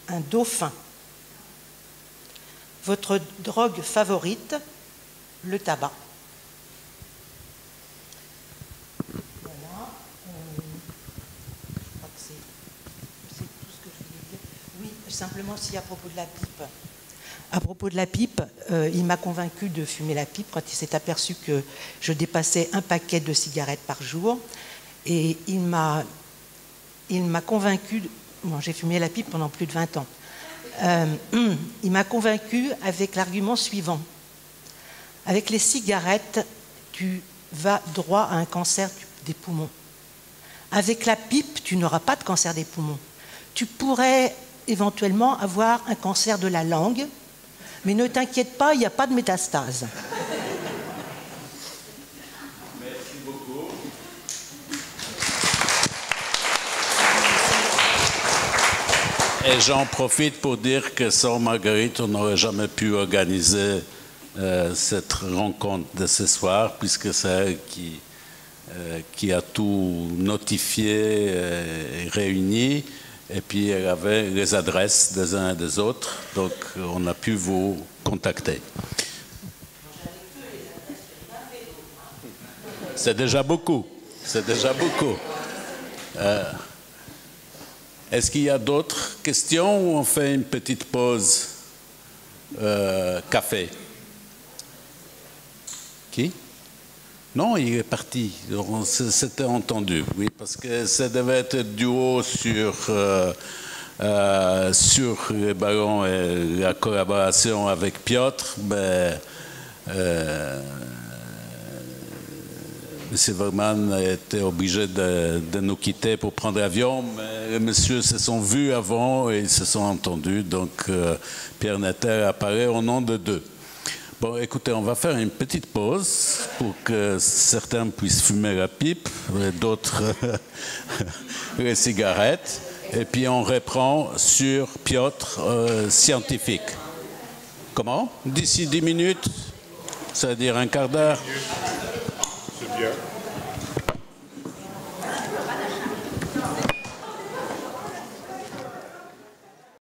Un dauphin. Votre drogue favorite? Le tabac. Voilà. Je crois que c'est tout ce que je voulais dire. Oui, simplement si à propos de la pipe. À propos de la pipe, il m'a convaincu de fumer la pipe quand il s'est aperçu que je dépassais un paquet de cigarettes par jour. Et il m'a convaincu, bon, j'ai fumé la pipe pendant plus de 20 ans, il m'a convaincu avec l'argument suivant. Avec les cigarettes, tu vas droit à un cancer des poumons. Avec la pipe, tu n'auras pas de cancer des poumons. Tu pourrais éventuellement avoir un cancer de la langue, mais ne t'inquiète pas, il n'y a pas de métastase. Merci beaucoup. Et j'en profite pour dire que sans Marguerite, on n'aurait jamais pu organiser cette rencontre de ce soir, puisque c'est elle qui a tout notifié et réuni. Et puis elle avait les adresses des uns et des autres, donc on a pu vous contacter. C'est déjà beaucoup. C'est déjà beaucoup. Est-ce qu'il y a d'autres questions ou on fait une petite pause café? Qui? Non, il est parti. C'était entendu, oui, parce que ça devait être duo sur les ballons et la collaboration avec Piotr, mais M. Verman était obligé de nous quitter pour prendre l'avion, mais les messieurs se sont vus avant et ils se sont entendus, donc Pierre Netter apparaît au nom de deux. Bon, écoutez, on va faire une petite pause pour que certains puissent fumer la pipe, et d'autres les cigarettes, et puis on reprend sur Piotr, scientifique. Comment? D'ici 10 minutes, c'est-à-dire un quart d'heure. C'est bien.